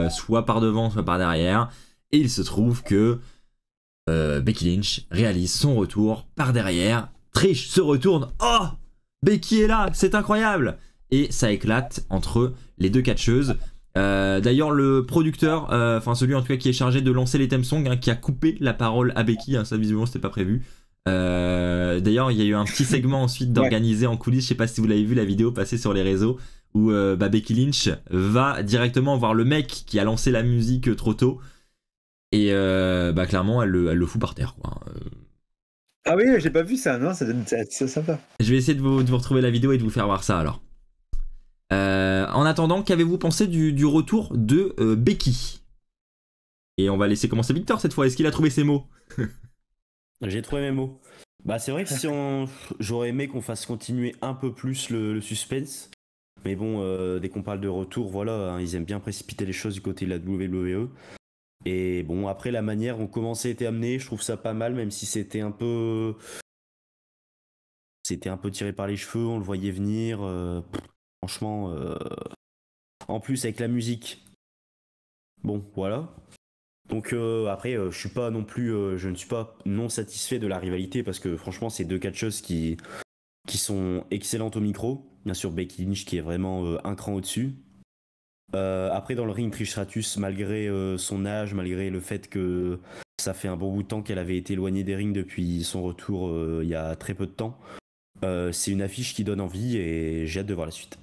soit par devant, soit par derrière. Et il se trouve que Becky Lynch réalise son retour par derrière. Trish se retourne. Oh, Becky est là, c'est incroyable! Et ça éclate entre les deux catcheuses. D'ailleurs, le producteur, enfin celui en tout cas qui est chargé de lancer les theme songs, qui a coupé la parole à Becky, ça visiblement c'était pas prévu. D'ailleurs, il y a eu un petit segment ensuite d'organiser en coulisses, je sais pas si vous l'avez vu la vidéo passer sur les réseaux, où Becky Lynch va directement voir le mec qui a lancé la musique trop tôt, et clairement elle le fout par terre, quoi. Ah oui, j'ai pas vu ça, non, c'est sympa. Je vais essayer de vous retrouver la vidéo et de vous faire voir ça alors. En attendant, qu'avez-vous pensé du retour de Becky? Et on va laisser commencer Victor cette fois. Est-ce qu'il a trouvé ses mots? J'ai trouvé mes mots. Bah c'est vrai que j'aurais aimé qu'on fasse continuer un peu plus le suspense. Mais bon, dès qu'on parle de retour, voilà, ils aiment bien précipiter les choses du côté de la WWE. Et bon, après la manière dont comment ça a été amené, je trouve ça pas mal, même si c'était un peu tiré par les cheveux, on le voyait venir. Franchement, en plus avec la musique, bon, voilà. Donc après, je ne suis pas non satisfait de la rivalité parce que franchement, c'est deux catcheuses qui sont excellentes au micro. Bien sûr, Becky Lynch qui est vraiment un cran au-dessus. Après, dans le ring, Trish Stratus, malgré son âge, malgré le fait que ça fait un bon bout de temps qu'elle avait été éloignée des rings depuis son retour il y a très peu de temps, c'est une affiche qui donne envie et j'ai hâte de voir la suite.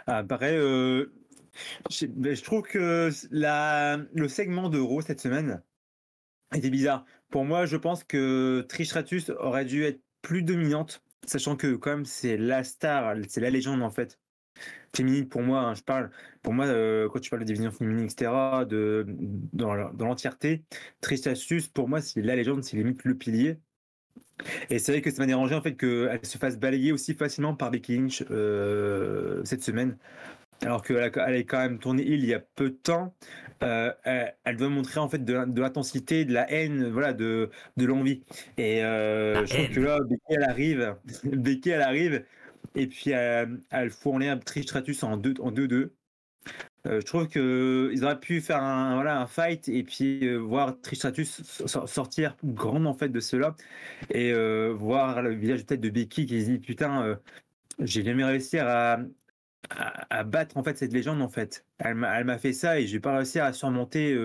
Pareil, je trouve que le segment de Raw cette semaine était bizarre. Pour moi, je pense que Trish Stratus aurait dû être plus dominante, sachant que quand même c'est la star, c'est la légende en fait. Féminine pour moi, hein, je parle. Pour moi, quand tu parles de division féminine, etc., dans l'entièreté, Trish Stratus, pour moi, c'est la légende, c'est limite le pilier. Et c'est vrai que ça m'a dérangé en fait qu'elle se fasse balayer aussi facilement par Becky Lynch cette semaine. Alors qu'elle est quand même tournée il y a peu de temps, elle doit montrer en fait de l'intensité, de la haine, voilà, de l'envie. Et je trouve que là, Becky elle arrive, et puis elle fout en l'air Trish Stratus en 2-2. Je trouve qu'ils auraient pu faire un fight et puis voir Trish Stratus sortir grande en fait de cela et voir le visage peut-être de Becky qui se dit putain, j'ai jamais réussi à battre en fait cette légende en fait. Elle m'a fait ça et j'ai pas réussi à surmonter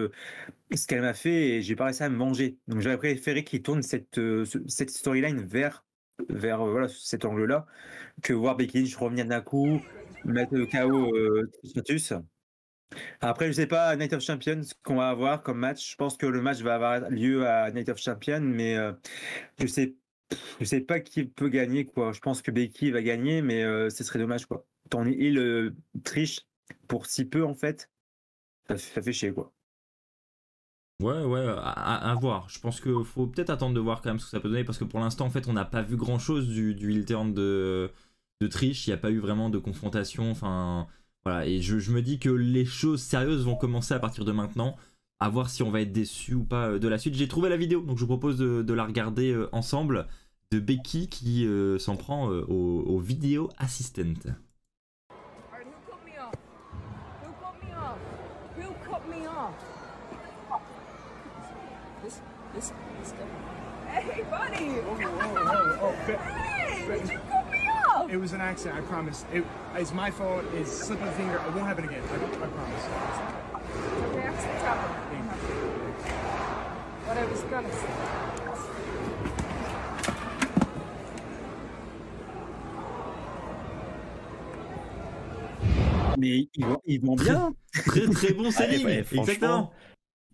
ce qu'elle m'a fait et j'ai pas réussi à me venger. Donc j'aurais préféré qu'il tourne cette storyline vers voilà cet angle-là que voir Becky Lynch revenir d'un coup, mettre KO Stratus. Après, je sais pas, Night of Champions, ce qu'on va avoir comme match. Je pense que le match va avoir lieu à Night of Champions, mais je sais pas qui peut gagner, quoi. Je pense que Becky va gagner, mais ce serait dommage, quoi. Ton il triche pour si peu, en fait. Ça fait chier, quoi. Ouais, à voir. Je pense qu'il faut peut-être attendre de voir quand même ce que ça peut donner, parce que pour l'instant, en fait, on n'a pas vu grand-chose du heel turn de Trish. Il n'y a pas eu vraiment de confrontation, enfin... Voilà, et je me dis que les choses sérieuses vont commencer à partir de maintenant, à voir si on va être déçu ou pas de la suite. J'ai trouvé la vidéo, donc je vous propose de la regarder ensemble, de Becky qui s'en prend au vidéo assistant. Alright, who cut me off? Who cut me off? Who cut me off? This guy. Hey, buddy! Oh, Hey, did you cut me off? it was an accident, I promise. It's my fault. It's slip of the finger. It won't happen again. I promise. Okay, accident happened. What I was gonna say. Mais ils vont bien. Très très bon selling, Ouais, franchement, exactement.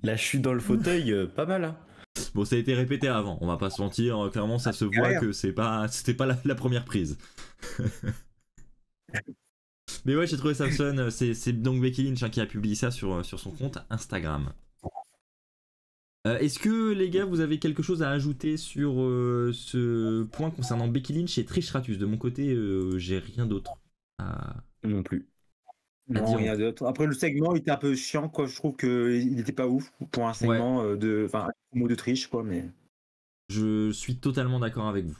la chute dans le fauteuil, pas mal. Hein. Bon, ça a été répété avant, on va pas se mentir, clairement ça se voit Derrière. que c'était pas la première prise. Mais ouais, j'ai trouvé ça fun. C'est donc Becky Lynch qui a publié ça sur son compte Instagram. Est-ce que les gars, vous avez quelque chose à ajouter sur ce point concernant Becky Lynch et Trish Stratus? De mon côté, j'ai rien d'autre à... Non plus. Non, dire. rien d'autre. Après, le segment était un peu chiant, quoi. Je trouve qu'il n'était pas ouf pour un segment enfin, un mot de triche, quoi. Mais Je suis totalement d'accord avec vous.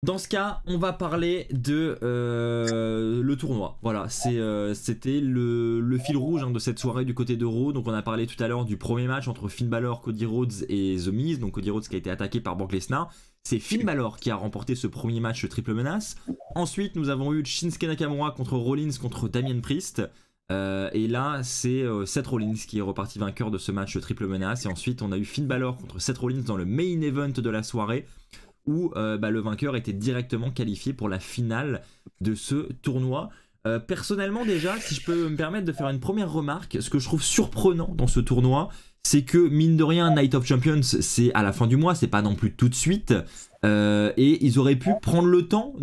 Dans ce cas, on va parler de le tournoi. Voilà, c'était le fil rouge de cette soirée du côté de Raw. Donc on a parlé tout à l'heure du premier match entre Finn Balor, Cody Rhodes et The Miz. Donc Cody Rhodes qui a été attaqué par Brock Lesnar. C'est Finn Balor qui a remporté ce premier match triple menace. Ensuite, nous avons eu Shinsuke Nakamura contre Rollins contre Damien Priest. Et là, c'est Seth Rollins qui est reparti vainqueur de ce match triple menace. Et ensuite, on a eu Finn Balor contre Seth Rollins dans le main event de la soirée, où le vainqueur était directement qualifié pour la finale de ce tournoi. Personnellement déjà, si je peux me permettre de faire une première remarque, ce que je trouve surprenant dans ce tournoi, c'est que mine de rien, Night of Champions, c'est à la fin du mois, c'est pas non plus tout de suite, et ils auraient pu prendre le temps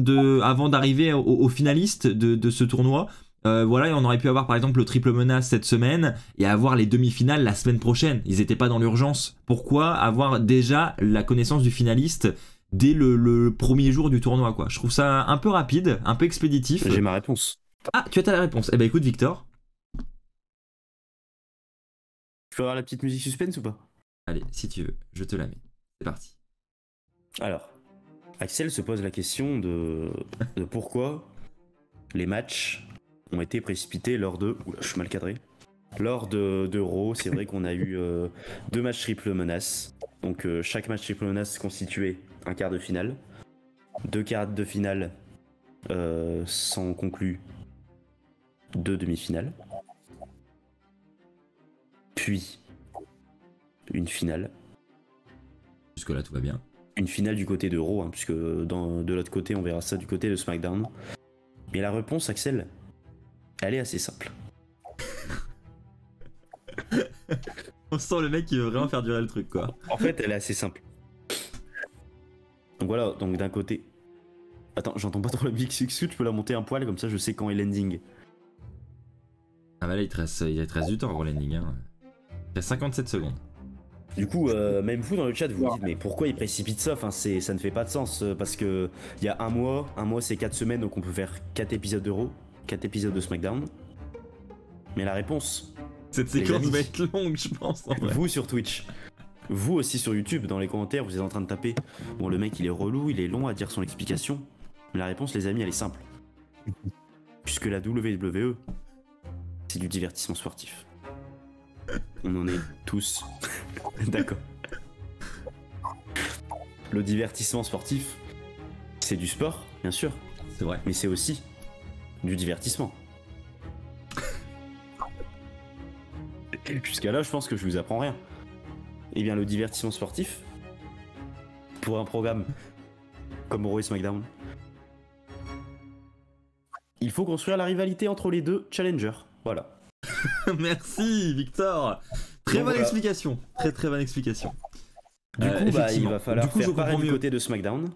avant d'arriver aux finalistes de ce tournoi. Voilà, et on aurait pu avoir par exemple le triple menace cette semaine et avoir les demi-finales la semaine prochaine. Ils n'étaient pas dans l'urgence. Pourquoi avoir déjà la connaissance du finaliste dès le premier jour du tournoi, quoi? Je trouve ça un peu rapide, un peu expéditif. J'ai ma réponse. Ah, tu as ta réponse. Eh ben écoute, Victor. Tu peux avoir la petite musique suspense ou pas? Allez, si tu veux, je te la mets. C'est parti. Alors, Axel se pose la question de pourquoi les matchs ont été précipités lors de... Oula, je suis mal cadré. Lors de Raw, c'est vrai qu'on a eu 2 matchs triple menace. Donc chaque match triple menace constituait un quart de finale. 2 quarts de finale sont conclus 2 demi-finales, puis une finale. Jusque-là, tout va bien. Une finale du côté de Raw, hein, puisque de l'autre côté, on verra ça du côté de SmackDown. Mais la réponse, Axel, elle est assez simple. On sent le mec qui veut vraiment faire durer le truc, quoi. En fait, elle est assez simple. Donc voilà, donc d'un côté... Attends, j'entends pas trop la musique, est-ce que tu peux la monter un poil, comme ça je sais quand est l'ending. Ah bah là, il te reste du temps, gros landing. Hein. Il reste 57 secondes. Du coup, même vous dans le chat, vous vous dites, mais pourquoi il précipite ça? Enfin, ça ne fait pas de sens, parce que il y a un mois c'est 4 semaines, donc on peut faire 4 épisodes de Raw, 4 épisodes de SmackDown. Mais la réponse... Cette les séquence amis, va être longue, je pense, en vrai. vous sur Twitch, vous aussi sur YouTube, dans les commentaires, vous êtes en train de taper, bon, le mec il est relou, il est long à dire son explication. Mais la réponse, les amis, elle est simple. Puisque la WWE, c'est du divertissement sportif. On en est tous d'accord. Le divertissement sportif, c'est du sport, bien sûr, C'est vrai. mais c'est aussi du divertissement. Jusqu'à là, je pense que je vous apprends rien. Eh bien, le divertissement sportif, pour un programme comme Raw et SmackDown, il faut construire la rivalité entre les deux challengers. Voilà. Merci, Victor. Très Donc, bonne voilà. explication. Très bonne explication. Du coup, il Effectivement. va falloir Du coup, je faire pareil comprends du mieux. côté de SmackDown.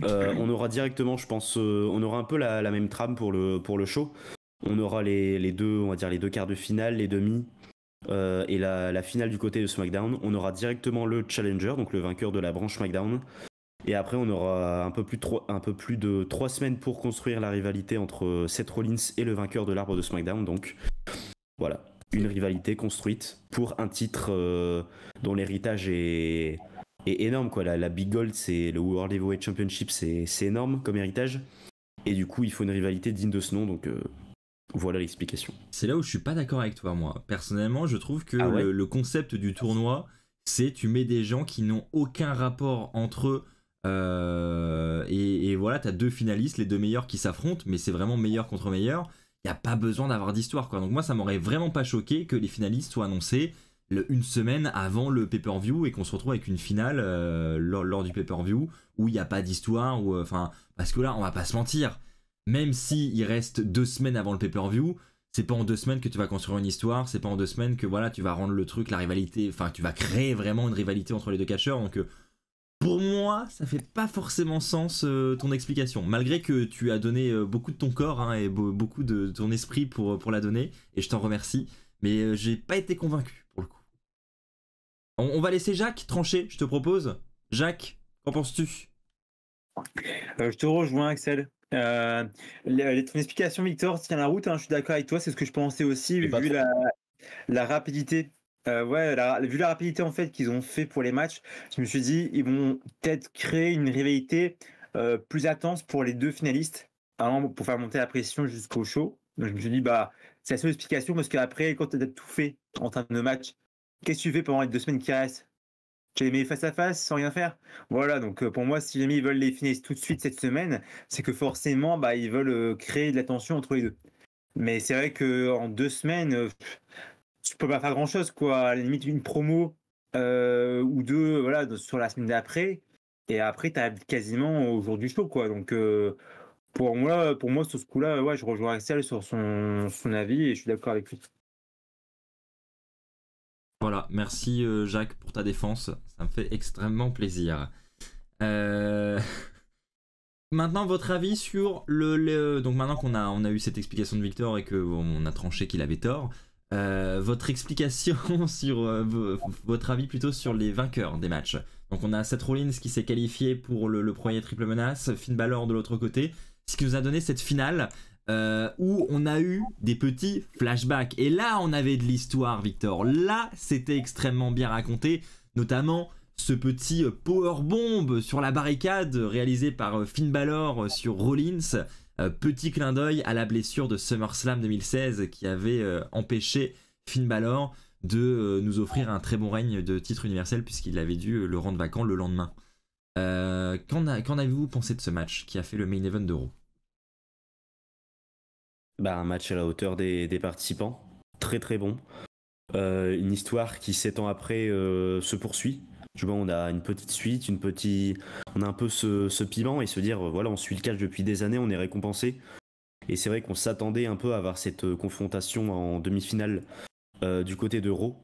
On aura directement, je pense, on aura un peu la même trame pour le show. On aura les deux, on va dire les deux quarts de finale, les demi, et la finale du côté de SmackDown. On aura directement le challenger, donc le vainqueur de la branche SmackDown. Et après, on aura un peu plus de 3 semaines pour construire la rivalité entre Seth Rollins et le vainqueur de l'arbre de SmackDown. Donc voilà, une rivalité construite pour un titre dont l'héritage est énorme, quoi. La Big Gold, c'est le World Heavyweight Championship, c'est énorme comme héritage. Et du coup, il faut une rivalité digne de ce nom. Donc voilà l'explication. C'est là où je suis pas d'accord avec toi, moi. Personnellement, je trouve que Ah ouais le concept du tournoi, c'est tu mets des gens qui n'ont aucun rapport entre eux. Et voilà, t'as 2 finalistes, les 2 meilleurs qui s'affrontent, mais c'est vraiment meilleur contre meilleur. Y a pas besoin d'avoir d'histoire, quoi. Donc moi, ça m'aurait vraiment pas choqué que les finalistes soient annoncés une semaine avant le pay-per-view et qu'on se retrouve avec une finale lors du pay-per-view où il n'y a pas d'histoire, enfin, parce que là, on va pas se mentir. Même si il reste 2 semaines avant le pay-per-view, c'est pas en 2 semaines que tu vas construire une histoire, c'est pas en 2 semaines que voilà, tu vas rendre le truc, la rivalité, enfin, tu vas créer vraiment une rivalité entre les 2 catcheurs. Donc pour moi, ça fait pas forcément sens ton explication, malgré que tu as donné beaucoup de ton corps hein, et beaucoup de ton esprit pour la donner, et je t'en remercie, mais j'ai pas été convaincu pour le coup. On va laisser Jacques trancher, je te propose. Jacques, qu'en penses-tu? Je te rejoins, Axel. Ton explication, Victor, tient la route, hein, je suis d'accord avec toi, c'est ce que je pensais aussi, Mais pas vu trop. la rapidité. Vu la rapidité en fait qu'ils ont fait pour les matchs, je me suis dit ils vont peut-être créer une rivalité plus intense pour les 2 finalistes, hein, pour faire monter la pression jusqu'au show. Donc je me suis dit bah c'est la seule explication parce qu'après quand tu as tout fait en termes de match, qu'est-ce que tu fais pendant les 2 semaines qui restent? Tu les mets face à face sans rien faire. Voilà, donc pour moi si jamais ils veulent les finalistes tout de suite cette semaine, c'est que forcément bah ils veulent créer de la tension entre les deux. Mais c'est vrai que en 2 semaines tu peux pas faire grand chose, quoi. À la limite, une promo ou 2 voilà, sur la semaine d'après. Et après, tu as quasiment au jour du show, quoi. Donc, pour moi, sur ce coup-là, ouais, je rejoins Axel sur son avis et je suis d'accord avec lui. Voilà, merci Jacques pour ta défense, ça me fait extrêmement plaisir. Maintenant, votre avis sur donc maintenant qu'on a eu cette explication de Victor et qu'on a tranché qu'il avait tort, votre explication sur votre avis plutôt sur les vainqueurs des matchs. Donc on a Seth Rollins qui s'est qualifié pour le premier triple menace, Finn Balor de l'autre côté, ce qui nous a donné cette finale où on a eu des petits flashbacks. Et là on avait de l'histoire, Victor. Là c'était extrêmement bien raconté, notamment ce petit powerbomb sur la barricade réalisé par Finn Balor sur Rollins. Petit clin d'œil à la blessure de SummerSlam 2016 qui avait empêché Finn Balor de nous offrir un très bon règne de titre universel puisqu'il avait dû le rendre vacant le lendemain. Qu'en avez-vous pensé de ce match qui a fait le main event de Raw? Un match à la hauteur des participants. Très très bon. Une histoire qui 7 ans après se poursuit. Tu vois, on a une petite suite, on a un peu ce piment et se dire, voilà, on suit le catch depuis des années, on est récompensé. Et c'est vrai qu'on s'attendait un peu à avoir cette confrontation en demi-finale du côté de Raw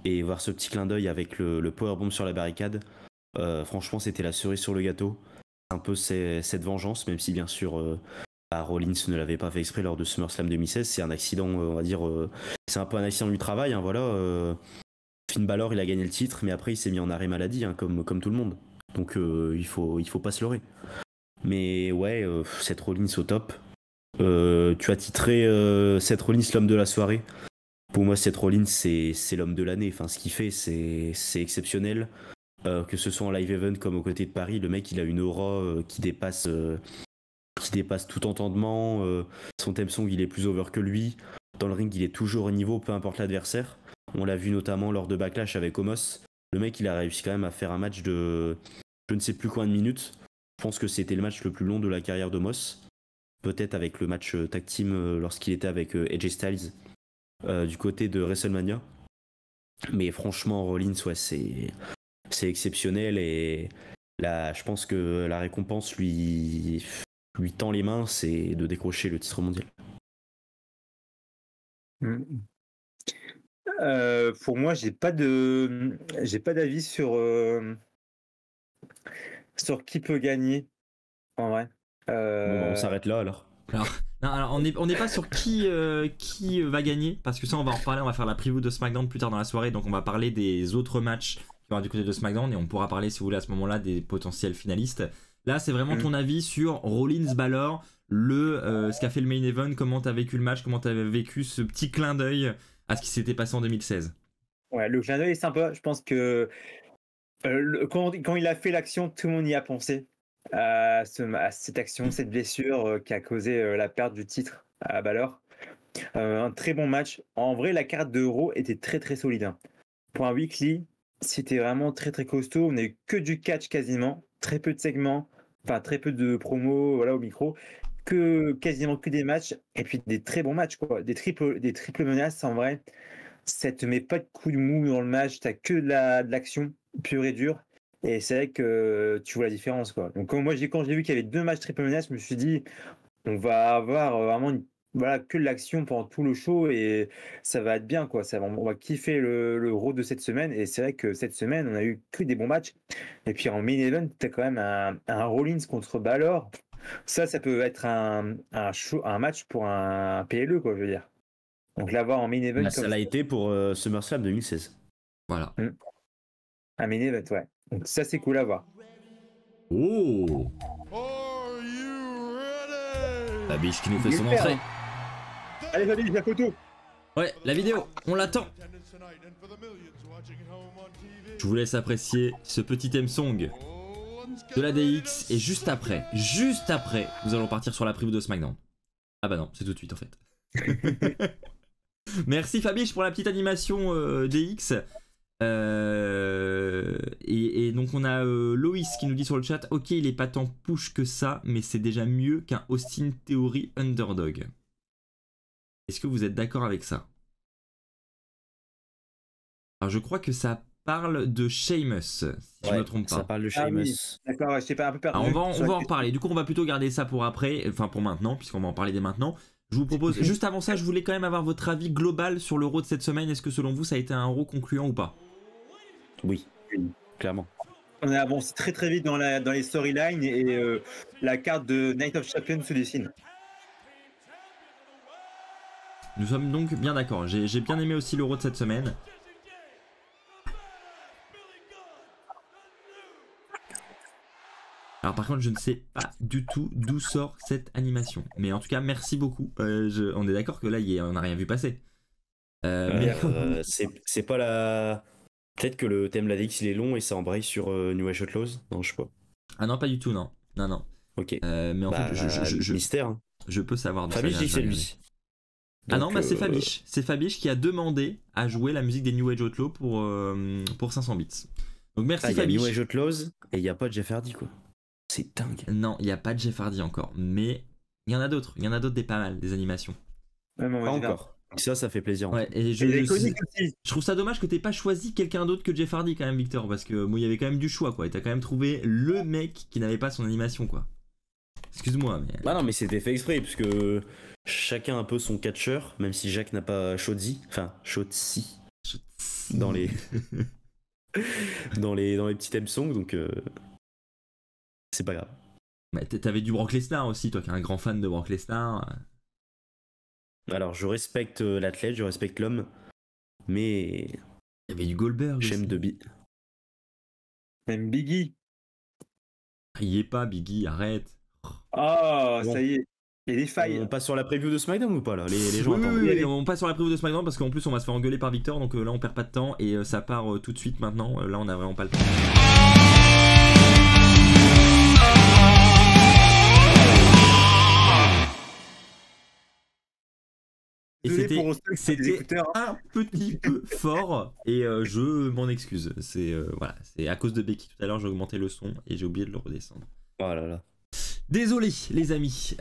et voir ce petit clin d'œil avec le powerbomb sur la barricade. Franchement, c'était la cerise sur le gâteau. Un peu cette vengeance, même si bien sûr Rollins ne l'avait pas fait exprès lors de SummerSlam 2016. C'est un accident, on va dire, c'est un peu un accident du travail. Hein, voilà. Finn Balor, il a gagné le titre, mais après il s'est mis en arrêt maladie, hein, comme tout le monde. Donc il faut pas se leurrer. Mais ouais, Seth Rollins au top. Tu as titré Seth Rollins l'homme de la soirée. Pour moi, Seth Rollins, c'est l'homme de l'année. Enfin, ce qu'il fait, c'est exceptionnel. Que ce soit en live event comme aux côtés de Paris, le mec, il a une aura qui dépasse tout entendement. Son theme song, il est plus over que lui. Dans le ring, il est toujours au niveau, peu importe l'adversaire. On l'a vu notamment lors de Backlash avec Omos. Le mec, il a réussi quand même à faire un match de je ne sais plus combien de minutes. Je pense que c'était le match le plus long de la carrière d'Omos. Peut-être avec le match tag team lorsqu'il était avec AJ Styles du côté de WrestleMania. Mais franchement, Rollins, ouais, c'est exceptionnel. Et là, je pense que la récompense lui tend les mains, c'est de décrocher le titre mondial. Pour moi, j'ai pas d'avis sur qui peut gagner en vrai. Bon, on s'arrête là alors. Alors, on n'est pas sur qui va gagner, parce que ça on va en reparler, on va faire la preview de SmackDown plus tard dans la soirée, donc on va parler des autres matchs qui vont avoir du côté de SmackDown et on pourra parler si vous voulez à ce moment-là des potentiels finalistes. Là c'est vraiment ton avis sur Rollins Balor, ce qu'a fait le main event, comment t'as vécu le match, comment t'as vécu ce petit clin d'œil à ce qui s'était passé en 2016. Ouais, le clin d'œil est sympa, je pense que quand il a fait l'action, tout le monde y a pensé. À cette action, cette blessure qui a causé la perte du titre à Balor. Un très bon match. En vrai, la carte de Raw était très très solide. Hein. Pour un weekly, c'était vraiment très très costaud. On n'a eu que du catch quasiment, très peu de segments, enfin très peu de promos voilà, au micro, quasiment que des matchs et puis des très bons matchs quoi, des triples menaces en vrai. Ça te met pas de coup de mou dans le match, t'as que de l'action pure et dure. Et c'est vrai que tu vois la différence, quoi. Donc, quand j'ai vu qu'il y avait 2 matchs triple menace, je me suis dit, on va avoir vraiment que de l'action pendant tout le show et ça va être bien, quoi. On va kiffer le Raw de cette semaine. Et c'est vrai que cette semaine, on a eu que des bons matchs. Et puis en main event, t'as quand même un Rollins contre Balor. Ça peut être un match pour un PLE, quoi, je veux dire. Donc l'avoir en main event. Ça l'a été pour SummerSlam 2016. Voilà. Un main event, ouais. Donc ça c'est cool à voir. Oh, la biche qui nous fait son entrée. Allez Fabi, la photo. Ouais, la vidéo, on l'attend. Je vous laisse apprécier ce petit theme song de la DX et juste après, nous allons partir sur la preview de SmackDown. Ah bah non, c'est tout de suite en fait. Merci Fabiche pour la petite animation DX. Et donc on a Loïs qui nous dit sur le chat, ok il est pas tant push que ça, mais c'est déjà mieux qu'un Austin Theory underdog. Est-ce que vous êtes d'accord avec ça? Alors je crois que ça parle de Sheamus, si je me trompe pas. Ça parle de Sheamus. Oui. D'accord, ouais, je t'ai pas un peu perdu. Alors, on va en reparler, du coup on va plutôt garder ça pour après, enfin pour maintenant, puisqu'on va en parler dès maintenant. Je vous propose, juste avant ça, je voulais quand même avoir votre avis global sur l'Euro de cette semaine. Est-ce que selon vous ça a été un Euro concluant ou pas? Oui, clairement. On a avancé très très vite dans les storylines et la carte de Night of Champions se dessine. Nous sommes donc bien d'accord. J'ai bien aimé aussi l'Euro de cette semaine. Alors par contre je ne sais pas du tout d'où sort cette animation. Mais en tout cas merci beaucoup. On est d'accord que là on n'a rien vu passer. C'est pas la... Peut-être que le thème de la DX il est long et ça embraye sur New Age Outlaws. Non, je sais pas. Ah non, pas du tout, non. Non. Ok. Mais en fait, mystère. Hein. Je peux savoir. Fabiche dit que c'est lui. Ah non, c'est Fabiche. C'est Fabiche qui a demandé à jouer la musique des New Age Outlaws pour 500 bits. Donc merci Fabiche. Il y a New Age Outlaws et il n'y a pas de Jeff Hardy quoi. C'est dingue. Non, il n'y a pas de Jeff Hardy encore. Mais Il y en a d'autres des pas mal, des animations. Ouais, mais on Pas va dire. encore. Ça fait plaisir. Ouais, et Et les comics aussi. je trouve ça dommage que t'aies pas choisi quelqu'un d'autre que Jeff Hardy quand même, Victor, parce que bon, il y avait quand même du choix, quoi. Et t'as quand même trouvé le mec qui n'avait pas son animation, quoi. Excuse-moi, mais. Bah non, mais c'était fait exprès, puisque chacun a un peu son catcheur, même si Jacques n'a pas Shotzi, dans les dans les petits theme songs, donc c'est pas grave. Mais t'avais du Brock Lesnar aussi, toi qui es un grand fan de Brock Lesnar. Alors je respecte l'athlète, je respecte l'homme, mais Il y avait du Goldberg. j'aime aussi. de bi. Même Biggie. Il y est pas, Biggie, arrête. Oh, Bon. ça y est. Il y a des failles. On passe sur la preview de SmackDown ou pas là les gens Oui, attendent. oui, oui, on passe sur la preview de SmackDown parce qu'en plus on va se faire engueuler par Victor, donc là on perd pas de temps et ça part tout de suite maintenant. Là on a vraiment pas le temps. Et Désolé pour ceux qui ont des c'était écouteurs, hein. un petit peu fort et je m'en excuse. C'est voilà, c'est à cause de Becky tout à l'heure j'ai augmenté le son et j'ai oublié de le redescendre. Oh là là. Désolé les amis,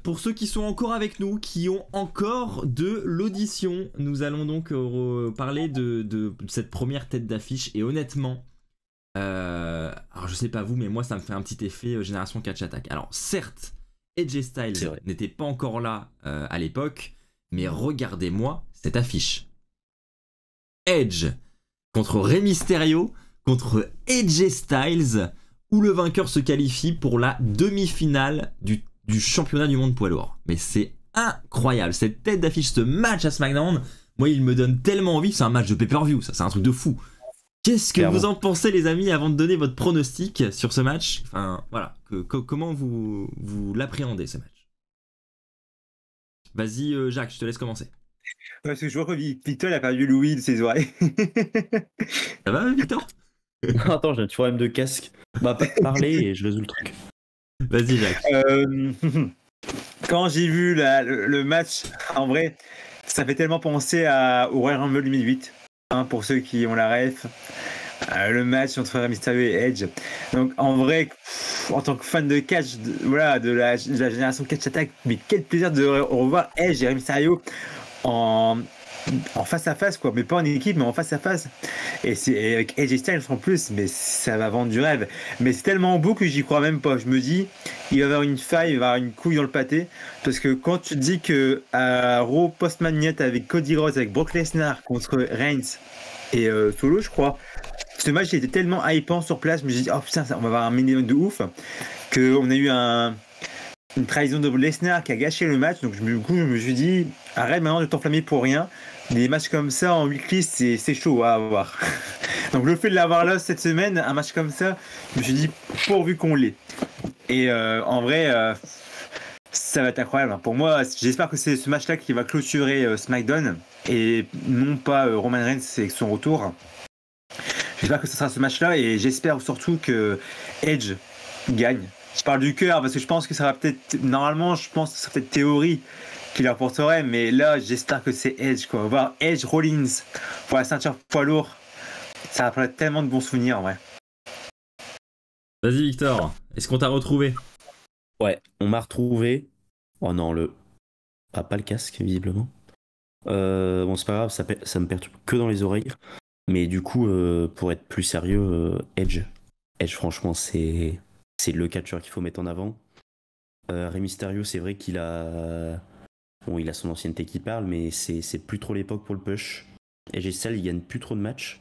pour ceux qui sont encore avec nous, qui ont encore de l'audition, nous allons donc parler de cette première tête d'affiche et honnêtement, alors je sais pas vous mais moi ça me fait un petit effet Génération Catch Attack. Alors certes, AJ C'est Styles vrai. n'était pas encore là à l'époque, mais regardez-moi cette affiche. Edge contre Rey Mysterio contre AJ Styles, où le vainqueur se qualifie pour la demi-finale du championnat du monde poids lourd. Mais c'est incroyable, cette tête d'affiche, ce match à SmackDown, moi il me donne tellement envie, c'est un match de pay-per-view, ça c'est un truc de fou. Qu'est-ce que Clairement. vous en pensez les amis avant de donner votre pronostic sur ce match? Enfin voilà, comment vous l'appréhendez ce match? Vas-y Jacques, je te laisse commencer. Parce que je vois que Victor a perdu Louis de ses oreilles. Ça va Victor? Attends, j'ai un petit problème de casque. Bah parler et je résous le truc. Vas-y Jacques. Quand j'ai vu le match, en vrai, ça fait tellement penser au Royal Rumble 2008. Hein, pour ceux qui ont la ref. Le match entre Rey Mysterio et Edge. Donc en vrai, en tant que fan de catch, de la génération Catch Attack, mais quel plaisir de revoir Edge et Rey Mysterio en face à face, quoi, mais pas en équipe, mais en face à face. Et avec AJ Styles en plus, mais ça va vendre du rêve. Mais c'est tellement beau que j'y crois même pas. Je me dis, il va y avoir une faille, il va y avoir une couille dans le pâté. Parce que quand tu te dis que à Raw Post-Mania avec Cody Rhodes, avec Brock Lesnar contre Reigns et Solo, je crois, ce match était tellement hypant sur place. Je me suis dit, oh putain, on va avoir un minimum de ouf. Qu'on a eu une trahison de Lesnar qui a gâché le match. Donc du coup, je me suis dit, arrête maintenant de t'enflammer pour rien. Des matchs comme ça en weekly, c'est chaud à avoir. Donc le fait de l'avoir là cette semaine, un match comme ça, je me suis dit pourvu qu'on l'ait. Et en vrai, ça va être incroyable. Pour moi, j'espère que c'est ce match-là qui va clôturer SmackDown et non pas Roman Reigns avec son retour. J'espère que ce sera ce match-là et j'espère surtout que Edge gagne. Je parle du cœur parce que je pense que ça va peut-être, normalement, je pense que ça sera peut-être théorie qui l'apporterait, mais là j'espère que c'est Edge, quoi. Voir Edge Rollins pour la ceinture poids lourd, ça rappelle tellement de bons souvenirs en vrai. Vas-y Victor, est-ce qu'on t'a retrouvé? Ouais, on m'a retrouvé. Oh non, pas le casque, visiblement. Bon, c'est pas grave, ça me perturbe que dans les oreilles. Mais du coup, pour être plus sérieux, Edge, franchement, c'est le catcheur qu'il faut mettre en avant. Rey Mysterio, c'est vrai qu'il a... Bon, il a son ancienneté qui parle, mais c'est plus trop l'époque pour le push. AJ Styles, il gagne plus trop de matchs.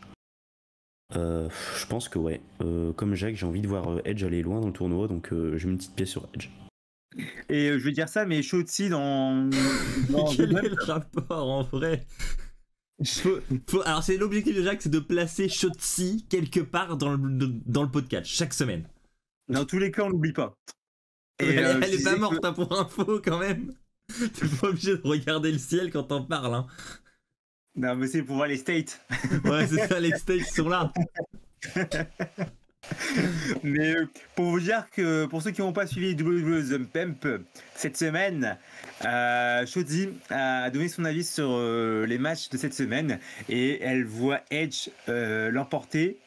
Je pense que ouais. Comme Jacques, j'ai envie de voir Edge aller loin dans le tournoi, donc je mets une petite pièce sur Edge. Et je vais dire ça, mais Shotzi dans Quel est le rapport en vrai? Alors c'est l'objectif de Jacques, c'est de placer Shotzi quelque part dans le podcast chaque semaine. Dans tous les cas, on n'oublie pas. Et Elle je est pas disais morte hein, pour info quand même. T'es pas obligé de regarder le ciel quand t'en parles hein. Non, mais c'est pour voir les States. Ouais c'est ça, les States sont là. Mais pour vous dire que pour ceux qui n'ont pas suivi WWE The Pump cette semaine, Shotzi a donné son avis sur les matchs de cette semaine et elle voit Edge l'emporter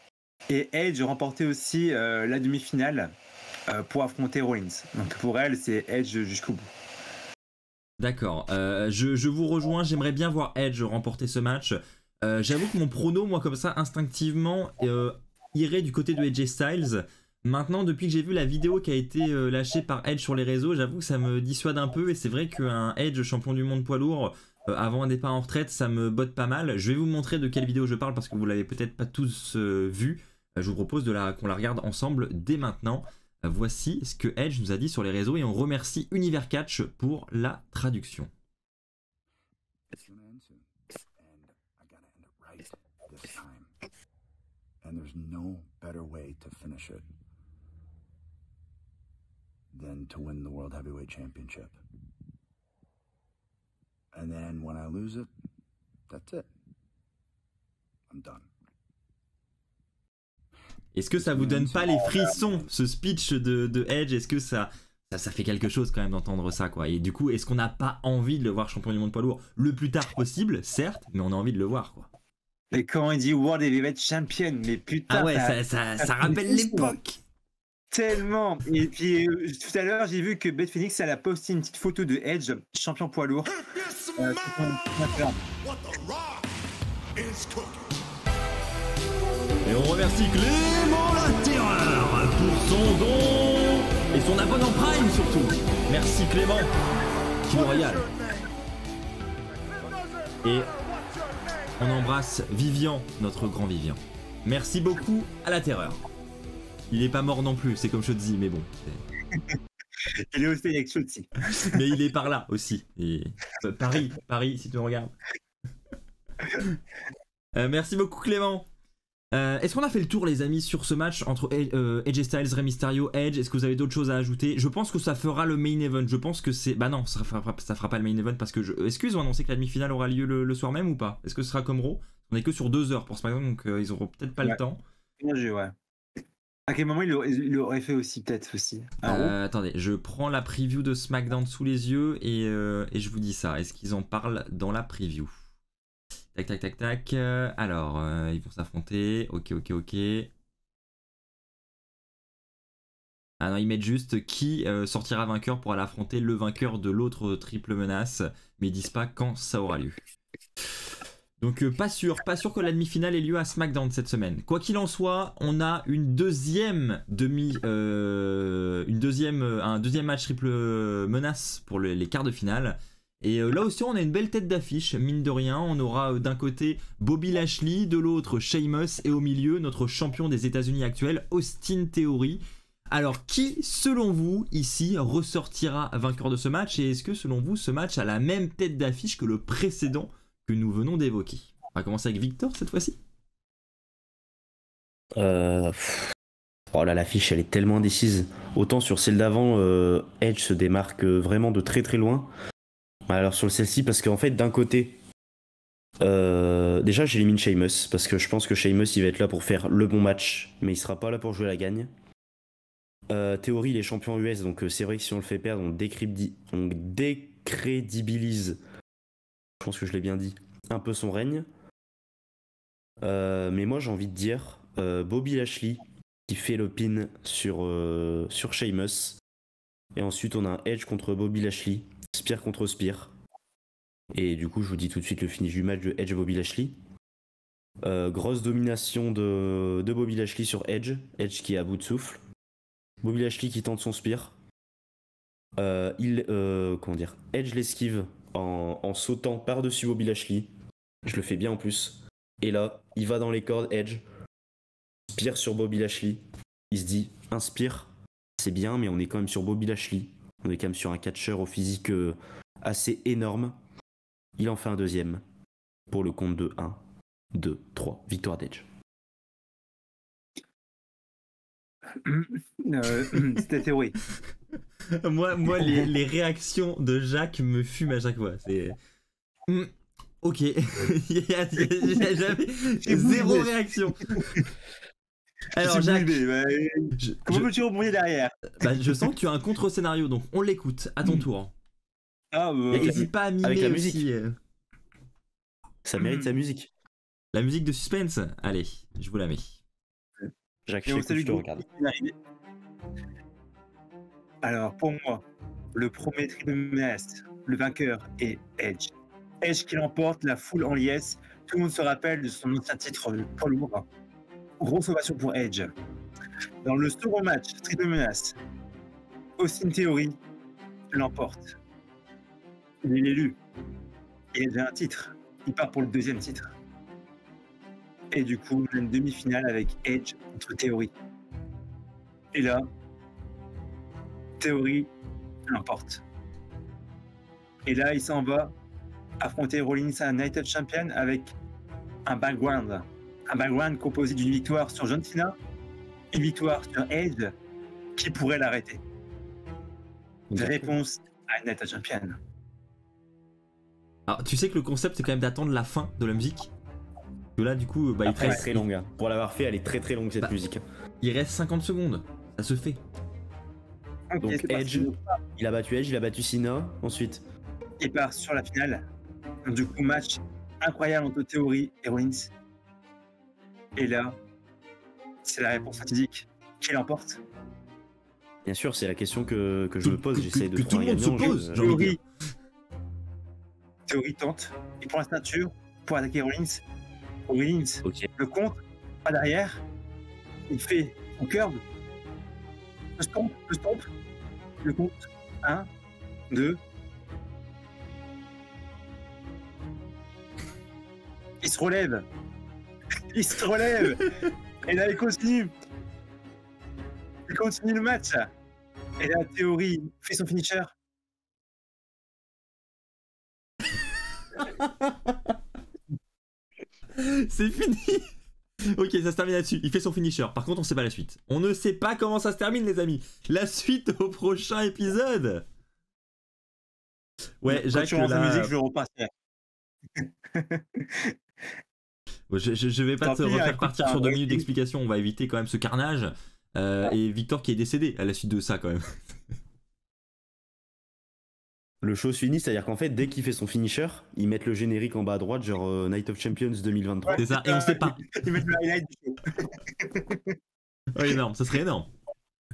et Edge remporter aussi la demi-finale pour affronter Rollins. Donc pour elle, c'est Edge jusqu'au bout. D'accord. Je vous rejoins. J'aimerais bien voir Edge remporter ce match. J'avoue que mon prono, moi, comme ça, instinctivement, irait du côté de AJ Styles. Maintenant, depuis que j'ai vu la vidéo qui a été lâchée par Edge sur les réseaux, j'avoue que ça me dissuade un peu. Et c'est vrai qu'un Edge champion du monde poids lourd, avant un départ en retraite, ça me botte pas mal. Je vais vous montrer de quelle vidéo je parle parce que vous l'avez peut-être pas tous vue. Je vous propose qu'on la regarde ensemble dès maintenant. Voici ce que Edge nous a dit sur les réseaux et on remercie Univers Catch pour la traduction. And there's no better way to finish it than to win the World Heavyweight Championship. And then when I lose it, that's it. I'm done. Est-ce que ça vous donne pas les frissons, ce speech de Edge? Est-ce que ça fait quelque chose quand même d'entendre ça, quoi? Et du coup, est-ce qu'on n'a pas envie de le voir champion du monde poids lourd le plus tard possible, certes, mais on a envie de le voir, quoi. Mais quand il dit World Heavyweight Champion, mais putain. Ah ouais, ça rappelle l'époque. Tellement. Et puis tout à l'heure, j'ai vu que Beth Phoenix, elle a posté une petite photo de Edge, champion poids lourd. Et on remercie Clément la Terreur pour son don et son abonnement Prime surtout. Merci Clément, Kino Royal. Et on embrasse Vivian, notre grand Vivian. Merci beaucoup à la Terreur. Il est pas mort non plus, c'est comme Shotzi, mais bon. Il est aussi avec Shotzi. Mais il est par là aussi. Et... Paris, si tu me regardes. Merci beaucoup Clément. Est-ce qu'on a fait le tour les amis sur ce match entre AJ Styles, Rey Mysterio, Edge? Est-ce que vous avez d'autres choses à ajouter? Je pense que ça fera le main event. Je pense que c'est... Bah non, ça fera pas le main event parce que... Est-ce qu'ils ont annoncé que la demi-finale aura lieu le soir même ou pas? Est-ce que ce sera comme Raw? On est que sur 2 heures pour SmackDown, donc ils auront peut-être pas le temps. Bien joué, ouais. À quel moment il l'aurait fait aussi, peut-être aussi? Attendez, je prends la preview de SmackDown sous les yeux et je vous dis ça. Est-ce qu'ils en parlent dans la preview? Tac. Alors, ils vont s'affronter. Ok. Ah non, ils mettent juste qui sortira vainqueur pour aller affronter le vainqueur de l'autre triple menace, mais ils disent pas quand ça aura lieu. Donc pas sûr que la demi-finale ait lieu à SmackDown cette semaine. Quoi qu'il en soit, on a un deuxième match triple menace pour les quarts de finale. Et là aussi on a une belle tête d'affiche, mine de rien. On aura d'un côté Bobby Lashley, de l'autre Sheamus et au milieu notre champion des États-Unis actuel, Austin Theory. Alors qui, selon vous, ici, ressortira vainqueur de ce match? Et est-ce que, selon vous, ce match a la même tête d'affiche que le précédent que nous venons d'évoquer? On va commencer avec Victor cette fois-ci. Oh là, l'affiche, elle est tellement indécise. Autant sur celle d'avant, Edge se démarque vraiment de très très loin. Alors sur celle-ci, parce qu'en fait, d'un côté, déjà j'élimine Sheamus, parce que je pense que Sheamus, il va être là pour faire le bon match, mais il sera pas là pour jouer la gagne. Theory, il est champion US, donc c'est vrai que si on le fait perdre, on décrédibilise, je pense que je l'ai bien dit, un peu son règne. Mais moi j'ai envie de dire Bobby Lashley qui fait le pin sur Sheamus. Et ensuite on a un Edge contre Bobby Lashley, Spear contre Spear. Et du coup je vous dis tout de suite le finish du match de Edge Bobby Lashley. Grosse domination de Bobby Lashley sur Edge qui est à bout de souffle. Bobby Lashley qui tente son Spear. Edge l'esquive en sautant par-dessus Bobby Lashley. Je le fais bien en plus. Et là, il va dans les cordes, Edge. Spear sur Bobby Lashley. Il se dit, un Spear, c'est bien, mais on est quand même sur Bobby Lashley. On est quand même sur un catcheur au physique assez énorme. Il en fait un deuxième. Pour le compte de 1, 2, 3. Victoire d'Edge. C'était Théorie. moi les réactions de Jacques me fument à chaque fois. C'est... Ok. il y a jamais... Zéro réaction. Alors Jacques... Comment peux-tu rebondir derrière? Je sens que tu as un contre-scénario, donc on l'écoute à ton tour. N'hésite pas à mimer avec la aussi. Musique. Ça mérite sa musique. La musique de suspense? Allez, je vous la mets. Jacques, je te regarde. Alors, pour moi, le premier triple menace, le vainqueur est Edge. Edge qui l'emporte, la foule en liesse. Tout le monde se rappelle de son ancien titre poids lourd. Grosse ovation pour Edge. Dans le second match, triple menace, Austin Theory l'emporte. Il est l'élu. Il a déjà un titre. Il part pour le deuxième titre. Et du coup, on a une demi-finale avec Edge contre Theory. Et là, Theory l'emporte. Et là, il s'en va affronter Rollins à Night of Champion avec un background. Un background composé d'une victoire sur John Cena, une victoire sur Edge, qui pourrait l'arrêter. Une réponse à Night of Champion. Alors, tu sais que le concept, c'est quand même d'attendre la fin de la musique. Que là, du coup, bah, Après, elle est très longue. Hein. Pour l'avoir fait, elle est très très longue cette musique. Il reste 50 secondes. Ça se fait. Ok, Donc c'est Edge, parti. il a battu Edge, il a battu Cena. Ensuite, Il part sur la finale. Du coup, match incroyable entre Theory et Rollins. Et là, c'est la réponse fatidique. Qui l'emporte? bien sûr, c'est la question que je me pose. J'essaie de que tout trouver le un monde se gagnant. pose. J'ai envie de dire. Theory tente. Il prend la ceinture pour attaquer Rollins. Rollins Ok. le compte, pas derrière. Il fait son curve. Le stomp. Le compte. 1, 2. Il se relève. Il se relève. Et là, il continue. Il continue le match. Et là, Theory fait son finisher. C'est fini. Ok, ça se termine là-dessus. Il fait son finisher. Par contre, on sait pas la suite. On ne sait pas comment ça se termine, les amis. La suite au prochain épisode. Ouais, Quand Jacques, tu rentres la là, musique, je le repasse. je vais pas Tant te pis, refaire écoute, partir ça sur 2 va, minutes ok. d'explication. On va éviter quand même ce carnage. Et Victor qui est décédé à la suite de ça, quand même. Le show se finit, c'est-à-dire qu'en fait, dès qu'il fait son finisher, ils mettent le générique en bas à droite, genre Night of Champions 2023. C'est ça. Et on sait pas. Ils mettent le highlight du show. Ouais, énorme. Ça serait énorme.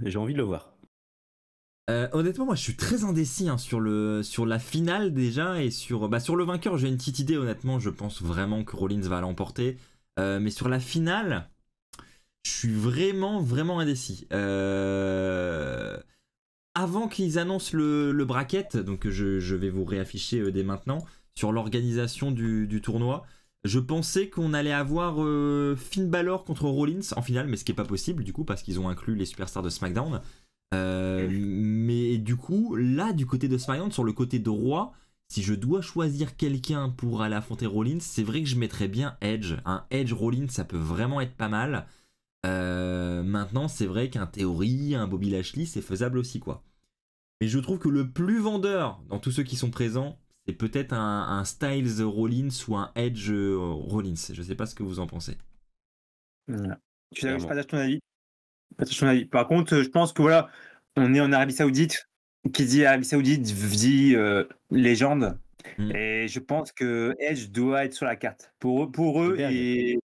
J'ai envie de le voir. Honnêtement, moi je suis très indécis hein, sur la finale déjà et sur le vainqueur. J'ai une petite idée, honnêtement. Je pense vraiment que Rollins va l'emporter. Mais sur la finale, je suis vraiment, vraiment indécis. Avant qu'ils annoncent le bracket, donc je vais vous réafficher dès maintenant, sur l'organisation du tournoi, je pensais qu'on allait avoir Finn Balor contre Rollins en finale, mais ce qui n'est pas possible du coup, parce qu'ils ont inclus les superstars de SmackDown. Mais du coup, là, du côté de SmackDown, sur le côté de Roi, si je dois choisir quelqu'un pour aller affronter Rollins, c'est vrai que je mettrais bien Edge. Un Edge Rollins, ça peut vraiment être pas mal. Maintenant, c'est vrai qu'un Theory, un Bobby Lashley, c'est faisable aussi, quoi. Mais je trouve que le plus vendeur dans tous ceux qui sont présents, c'est peut-être un Styles Rollins ou un Edge Rollins. Je sais pas ce que vous en pensez. Voilà. Je partage ton avis. Par contre, je pense que voilà, on est en Arabie Saoudite. Qui dit Arabie Saoudite dit légende. Et je pense que Edge doit être sur la carte. Pour eux Goldberg. et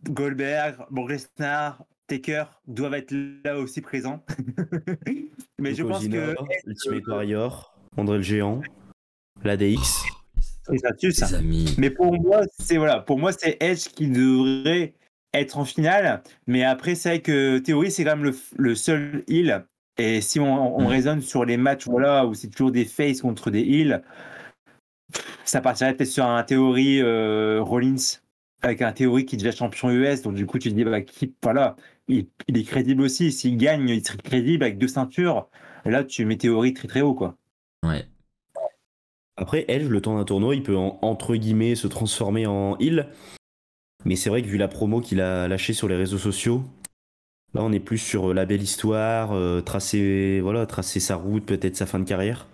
Goldberg, Brock Lesnar, Taker doivent être là aussi présents. Mais je pense Yokozuna, que Ultimate Warrior, André le Géant, l'ADX. c'est ça tue ça. Les amis. Mais pour moi, c'est Edge qui devrait être en finale. Mais après, c'est vrai que Theory, c'est quand même le seul heel. Et si on raisonne sur les matchs voilà, où c'est toujours des faces contre des heels, ça partirait peut-être sur un Theory Rollins, avec un Theory qui est déjà champion US. Donc du coup, tu te dis, bah, voilà, il est crédible aussi. S'il gagne, il serait crédible avec 2 ceintures. Là, tu mets Theory très très haut, quoi. Ouais. Après, Edge, le temps d'un tournoi, il peut entre guillemets se transformer en heel. Mais c'est vrai que vu la promo qu'il a lâchée sur les réseaux sociaux, là on est plus sur la belle histoire, tracer sa route, peut-être sa fin de carrière.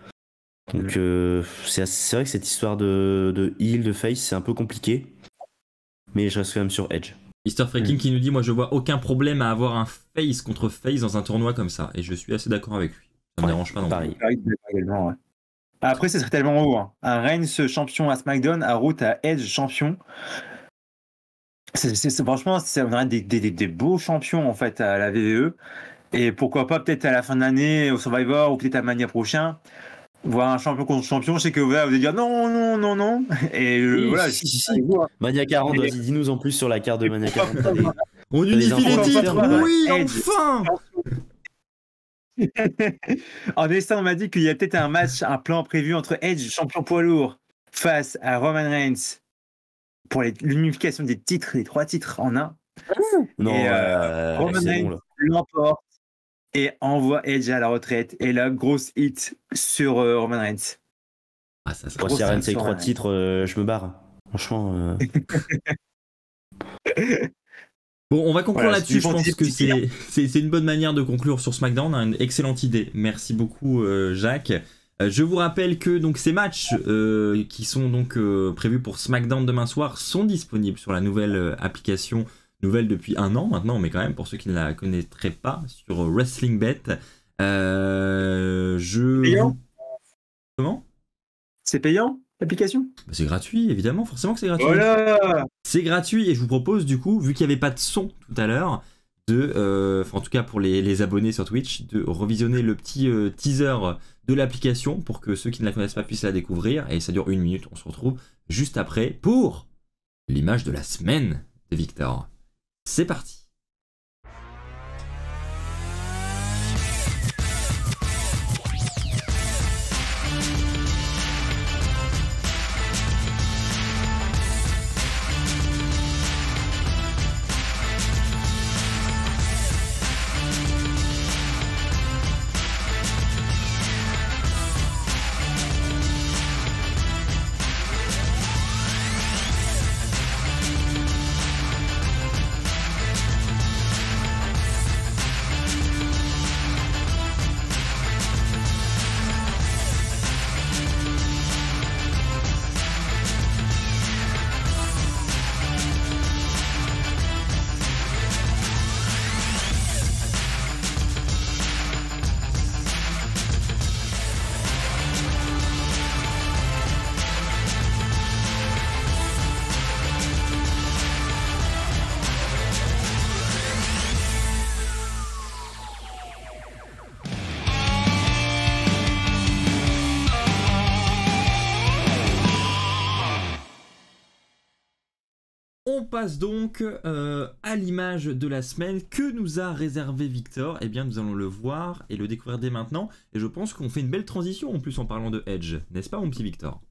Donc c'est vrai que cette histoire de heel, de face, c'est un peu compliqué. Mais je reste quand même sur Edge. Mr. Freaking qui nous dit, moi je vois aucun problème à avoir un face contre face dans un tournoi comme ça. Et je suis assez d'accord avec lui. Ça me dérange pas non plus. Pareil. Également, ouais. Après, ce serait tellement haut. Hein. Un Reigns champion à SmackDown, à route à Edge champion. Franchement, on aurait des beaux champions en fait à la VVE. Et pourquoi pas peut-être à la fin de l'année au Survivor ou peut-être à Mania prochain. voir un champion contre champion, je sais que voilà, vous allez dire non, non, non, non. Et Oui, voilà, si, je suis si. avec vous, hein. Mania 40, Et- vas-y, dis-nous en plus sur la carte de Mania 40. On des unifie les infos titres, externes, oui, ouais. enfin. En décembre, on m'a dit qu'il y a peut-être un plan prévu entre Edge, champion poids lourd, face à Roman Reigns pour l'unification des titres, les 3 titres en un. Non, Et, Roman c'est Reigns bon là. l'emporte et envoie Edge à la retraite. Et là, grosse hit sur Roman Reigns. Ah, ça, Moi, Grosse si Rennes hit c'est sur 3 Roman Reigns. titres, je me barre. Franchement. Bon, on va conclure Voilà, là-dessus. Je c'est pense des que petits c'est une bonne manière de conclure sur SmackDown. Une excellente idée. Merci beaucoup, Jacques. Je vous rappelle que donc ces matchs qui sont donc prévus pour SmackDown demain soir sont disponibles sur la nouvelle application, nouvelle depuis 1 an maintenant, mais quand même pour ceux qui ne la connaîtraient pas, sur WrestlingBet. Payant Comment? C'est payant, l'application? Bah, c'est gratuit, évidemment, forcément que c'est gratuit. Voilà. C'est gratuit et je vous propose du coup, vu qu'il n'y avait pas de son tout à l'heure, en tout cas pour les abonnés sur Twitch, de revisionner le petit teaser de l'application pour que ceux qui ne la connaissent pas puissent la découvrir. Et ça dure 1 minute, on se retrouve juste après pour l'image de la semaine de Victor. C'est parti. On passe donc à l'image de la semaine que nous a réservé Victor. Eh bien, nous allons le voir et le découvrir dès maintenant. Et je pense qu'on fait une belle transition en plus en parlant de Edge, n'est-ce pas, mon petit Victor?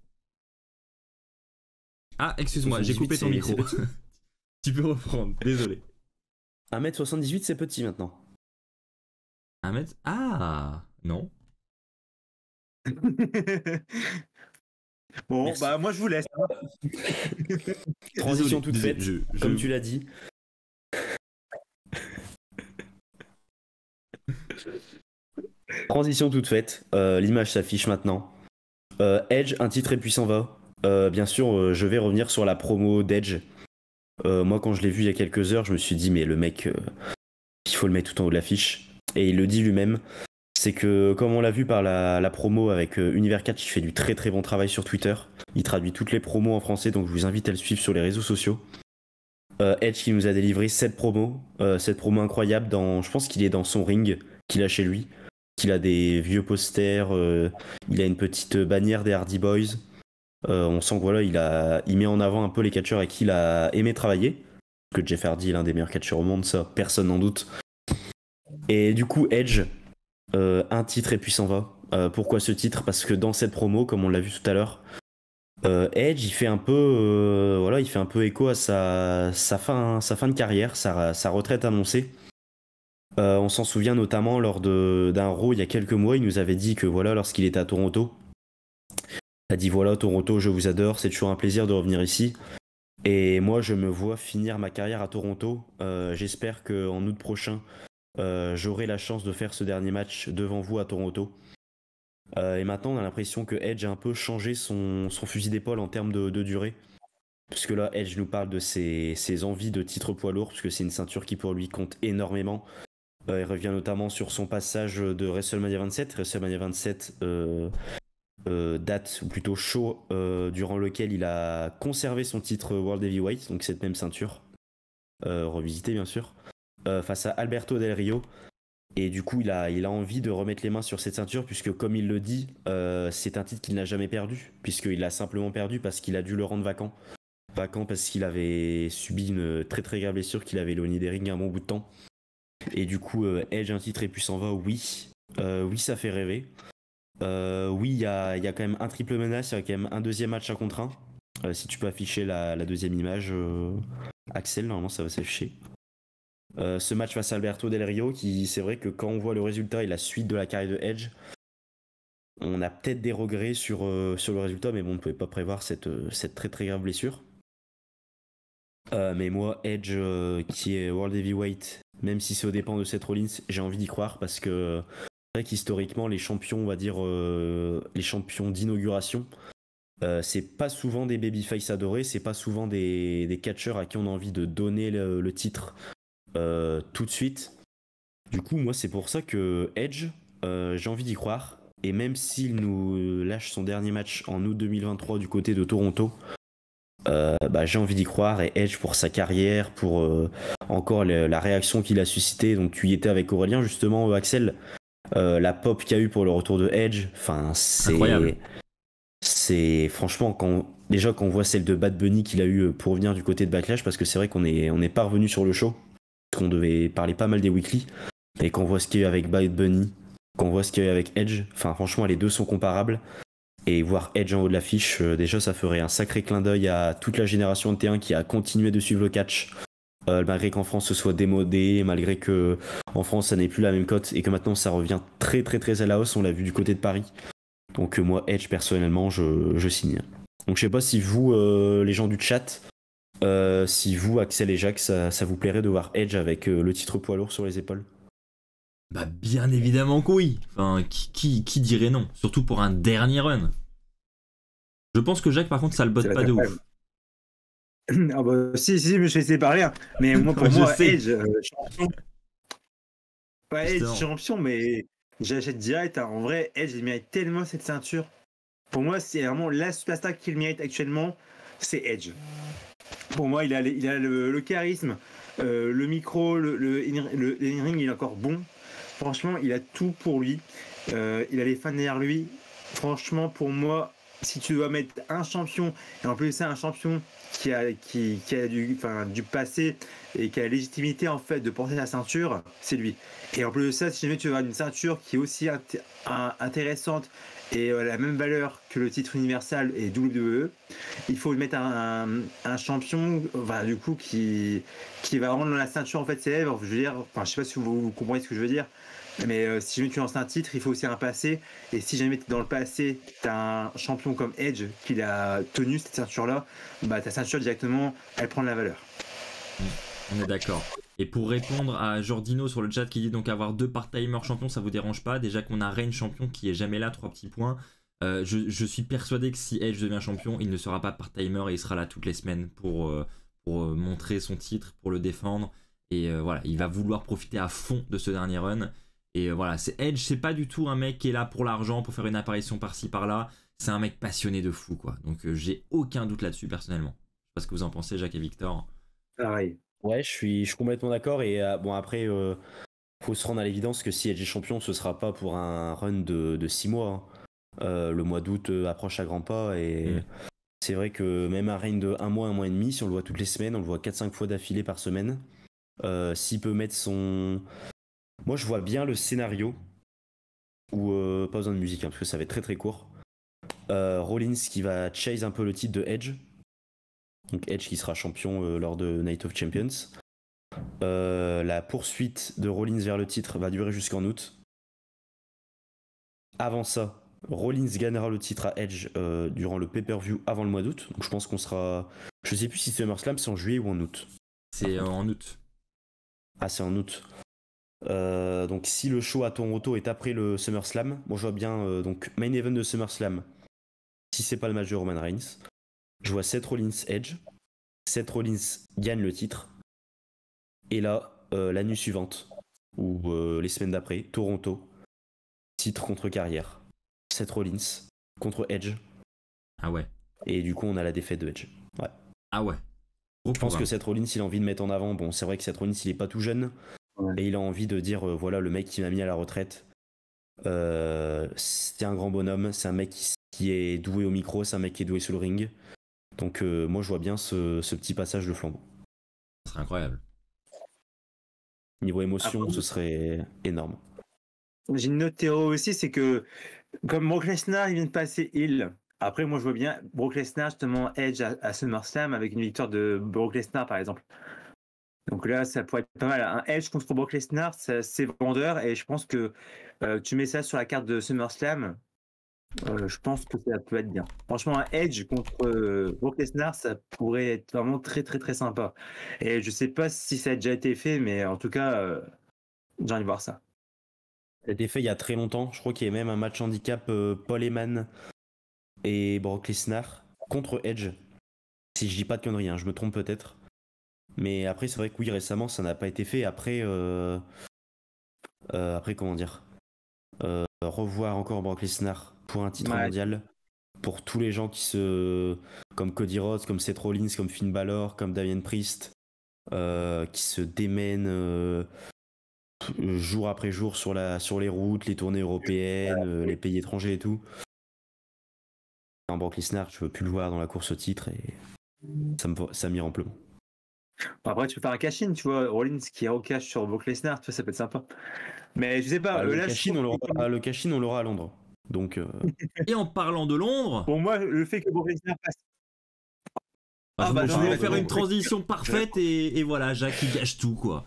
Ah, excuse-moi, j'ai coupé ton c'est micro. petit. Tu peux reprendre, désolé. 1m78, c'est petit maintenant. 1 mètre. Ah, non. Bon, Merci. bah moi je vous laisse. Transition toute Désolé, faite, comme tu l'as dit. Transition toute faite, l'image s'affiche maintenant. Edge, un titre et puis s'en va. Bien sûr, je vais revenir sur la promo d'Edge. Moi, quand je l'ai vu il y a quelques heures, je me suis dit, mais le mec, il faut le mettre tout en haut de l'affiche. Et il le dit lui-même. C'est que, comme on l'a vu par la promo avec Univers 4, il fait du très très bon travail sur Twitter. Il traduit toutes les promos en français, donc je vous invite à le suivre sur les réseaux sociaux. Edge qui nous a délivré cette promo incroyable. Je pense qu'il est dans son ring qu'il a chez lui. Qu'il a des vieux posters, il a une petite bannière des Hardy Boys. On sent que voilà, il met en avant un peu les catcheurs avec qui il a aimé travailler. Parce que Jeff Hardy est l'un des meilleurs catcheurs au monde, ça personne n'en doute. Et du coup, Edge, un titre et puis s'en va. Pourquoi ce titre? Parce que dans cette promo, comme on l'a vu tout à l'heure, Edge, il fait un peu écho à sa fin de carrière, sa retraite annoncée. On s'en souvient notamment lors d'un Raw il y a quelques mois, il nous avait dit que voilà, lorsqu'il était à Toronto, il a dit voilà, Toronto, je vous adore, c'est toujours un plaisir de revenir ici. Et moi, je me vois finir ma carrière à Toronto. J'espère qu'en août prochain, j'aurai la chance de faire ce dernier match devant vous à Toronto. Et maintenant, on a l'impression que Edge a un peu changé son fusil d'épaule en termes de durée. Parce que là, Edge nous parle de ses envies de titre poids lourd, parce que c'est une ceinture qui pour lui compte énormément. Il revient notamment sur son passage de WrestleMania 27. WrestleMania 27 date, ou plutôt show, durant lequel il a conservé son titre World Heavyweight, donc cette même ceinture, revisité bien sûr, face à Alberto Del Rio. Et du coup, il a envie de remettre les mains sur cette ceinture, puisque comme il le dit, c'est un titre qu'il n'a jamais perdu, puisqu'il l'a simplement perdu parce qu'il a dû le rendre vacant. Vacant parce qu'il avait subi une très très grave blessure, qu'il avait éloigné des rings un bon bout de temps. Et du coup, Edge, un titre et puis s'en va, oui. Oui, ça fait rêver. Oui, il y a quand même un triple menace, il y a quand même un deuxième match 1 contre 1. Si tu peux afficher la deuxième image, Axel, normalement ça va s'afficher. Ce match face à Alberto Del Rio, qui c'est vrai que quand on voit le résultat et la suite de la carrière de Edge, on a peut-être des regrets sur le résultat, mais bon, on ne pouvait pas prévoir cette très très grave blessure. Mais moi, Edge, qui est World Heavyweight, même si c'est aux dépens de Seth Rollins, j'ai envie d'y croire parce que c'est vrai qu'historiquement, les champions, on va dire, les champions d'inauguration, c'est pas souvent des babyface adorés, c'est pas souvent des catcheurs à qui on a envie de donner le titre tout de suite. Du coup, moi, c'est pour ça que Edge, j'ai envie d'y croire. Et même s'il nous lâche son dernier match en août 2023 du côté de Toronto, j'ai envie d'y croire. Et Edge, pour sa carrière, pour encore la réaction qu'il a suscité, donc tu y étais avec Aurélien justement, Axel, la pop qu'il y a eu pour le retour de Edge, enfin Incroyable. c'est franchement déjà quand on voit celle de Bad Bunny qu'il a eu pour venir du côté de Backlash, parce que c'est vrai qu'on n'est pas revenu sur le show, parce qu'on devait parler pas mal des weekly, et quand on voit ce qu'il y a eu avec Bad Bunny, quand on voit ce qu'il y a eu avec Edge, enfin franchement les deux sont comparables. Et voir Edge en haut de l'affiche, déjà ça ferait un sacré clin d'œil à toute la génération de T1 qui a continué de suivre le catch, malgré qu'en France ce soit démodé, malgré que en France ça n'est plus la même cote et que maintenant ça revient très très très à la hausse, on l'a vu du côté de Paris. Donc moi Edge personnellement je signe. Donc je sais pas si vous les gens du chat, si vous Axel et Jacques ça vous plairait de voir Edge avec le titre poids lourd sur les épaules. Bah bien évidemment que oui. Enfin, qui dirait non? Surtout pour un dernier run. Je pense que Jacques, par contre, ça le botte pas de ouf. Ah bah, si, je vais essayer de parler. Hein. Mais moi, pour moi, Edge, champion. Ouais, Edge, champion, mais j'achète direct. Hein. En vrai, Edge, il mérite tellement cette ceinture. Pour moi, c'est vraiment la superstar qu'il mérite actuellement, c'est Edge. Pour moi, il a le charisme, le micro, le in-ring, il est encore bon. Franchement, il a tout pour lui. Il a les fans derrière lui. Franchement, pour moi, si tu dois mettre un champion, et en plus c'est un champion qui a du passé et qui a la légitimité en fait de porter la ceinture, c'est lui. Et en plus de ça, si jamais tu veux avoir une ceinture qui est aussi intéressante et la même valeur que le titre universal et WWE, il faut mettre un champion, du coup qui va rendre la ceinture en fait célèbre. Je veux dire, je sais pas si vous comprenez ce que je veux dire. Mais si jamais tu lances un titre, il faut aussi un passé. Et si jamais dans le passé, tu as un champion comme Edge qui a tenu cette ceinture-là, ta ceinture directement, elle prend de la valeur. On est d'accord. Et pour répondre à Jordino sur le chat qui dit donc avoir 2 part-timers champions, ça vous dérange pas? Déjà qu'on a Reigns champion qui est jamais là, 3 petits points. Je suis persuadé que si Edge devient champion, il ne sera pas part-timer et il sera là toutes les semaines pour montrer son titre, pour le défendre. Et voilà, il va vouloir profiter à fond de ce dernier run. Et voilà, Edge, c'est pas du tout un mec qui est là pour l'argent, pour faire une apparition par-ci par-là. C'est un mec passionné de fou, quoi. Donc j'ai aucun doute là-dessus, personnellement. Je sais pas ce que vous en pensez, Jacques et Victor. Pareil. Ouais, je suis complètement d'accord. Et bon, après, faut se rendre à l'évidence que si Edge est champion, ce sera pas pour un run de 6 mois. Hein. Le mois d'août approche à grands pas. Et c'est vrai que même un reign de 1 mois et demi, si on le voit toutes les semaines, on le voit 4-5 fois d'affilée par semaine. S'il peut mettre son... Moi, je vois bien le scénario où, pas besoin de musique, hein, parce que ça va être très très court. Rollins qui va chase un peu le titre de Edge. Donc Edge qui sera champion lors de Night of Champions. La poursuite de Rollins vers le titre va durer jusqu'en août. Avant ça, Rollins gagnera le titre à Edge durant le pay-per-view avant le mois d'août. Donc je pense qu'on sera... Je sais plus si SummerSlam c'est en juillet ou en août. C'est en août. Ah, c'est en août. Donc si le show à Toronto est après le SummerSlam, moi je vois bien donc main event de SummerSlam. Si c'est pas le match de Roman Reigns, je vois Seth Rollins Edge. Seth Rollins gagne le titre. Et là, la nuit suivante ou les semaines d'après, Toronto, titre contre carrière. Seth Rollins contre Edge. Ah ouais. Et du coup, on a la défaite de Edge. Ouais. Ah ouais. Je pense que Seth Rollins, il a envie de mettre en avant. Bon, c'est vrai que Seth Rollins, il est pas tout jeune. Et il a envie de dire voilà, le mec qui m'a mis à la retraite, c'est un grand bonhomme, c'est un mec qui est doué au micro, c'est un mec qui est doué sur le ring. Donc moi je vois bien ce petit passage de flambeau. Ce serait incroyable. Niveau émotion, Après, ce serait énorme. j'ai une autre théorie aussi, c'est que comme Brock Lesnar, il vient de passer heel. Après, moi, je vois bien Brock Lesnar, justement, Edge à SummerSlam avec une victoire de Brock Lesnar, par exemple. Donc là, ça pourrait être pas mal. Un Edge contre Brock Lesnar, c'est vendeur. Et je pense que tu mets ça sur la carte de SummerSlam, je pense que ça peut être bien. Franchement, un Edge contre Brock Lesnar, ça pourrait être vraiment très, très, très sympa. Et je sais pas si ça a déjà été fait, mais en tout cas, j'ai envie de voir ça. Ça a été fait il y a très longtemps. Je crois qu'il y a même un match handicap Paul Heyman et Brock Lesnar contre Edge. Si je dis pas de conneries, hein, je me trompe peut-être. Mais après, c'est vrai que oui, récemment, ça n'a pas été fait. Après, comment dire, revoir encore Brock Lesnar pour un titre Ouais. mondial. Pour tous les gens comme Cody Rhodes, comme Seth Rollins, comme Finn Balor, comme Damian Priest, qui se démènent jour après jour sur les routes, les tournées européennes, les pays étrangers et tout. Un Brock Lesnar, je veux plus le voir dans la course au titre et ça m'ira amplement. Après, tu peux faire un cash-in, tu vois, Rollins qui est au cash sur Brock Lesnar, tu vois, ça peut être sympa. Mais je sais pas, le là, cash-in, on l'aura à Londres. Donc, Et en parlant de Londres, pour moi, le fait que Brock Lesnar passe. je bah, vais j'en ai faire fait une transition parfaite et voilà, Jacques il gâche tout quoi.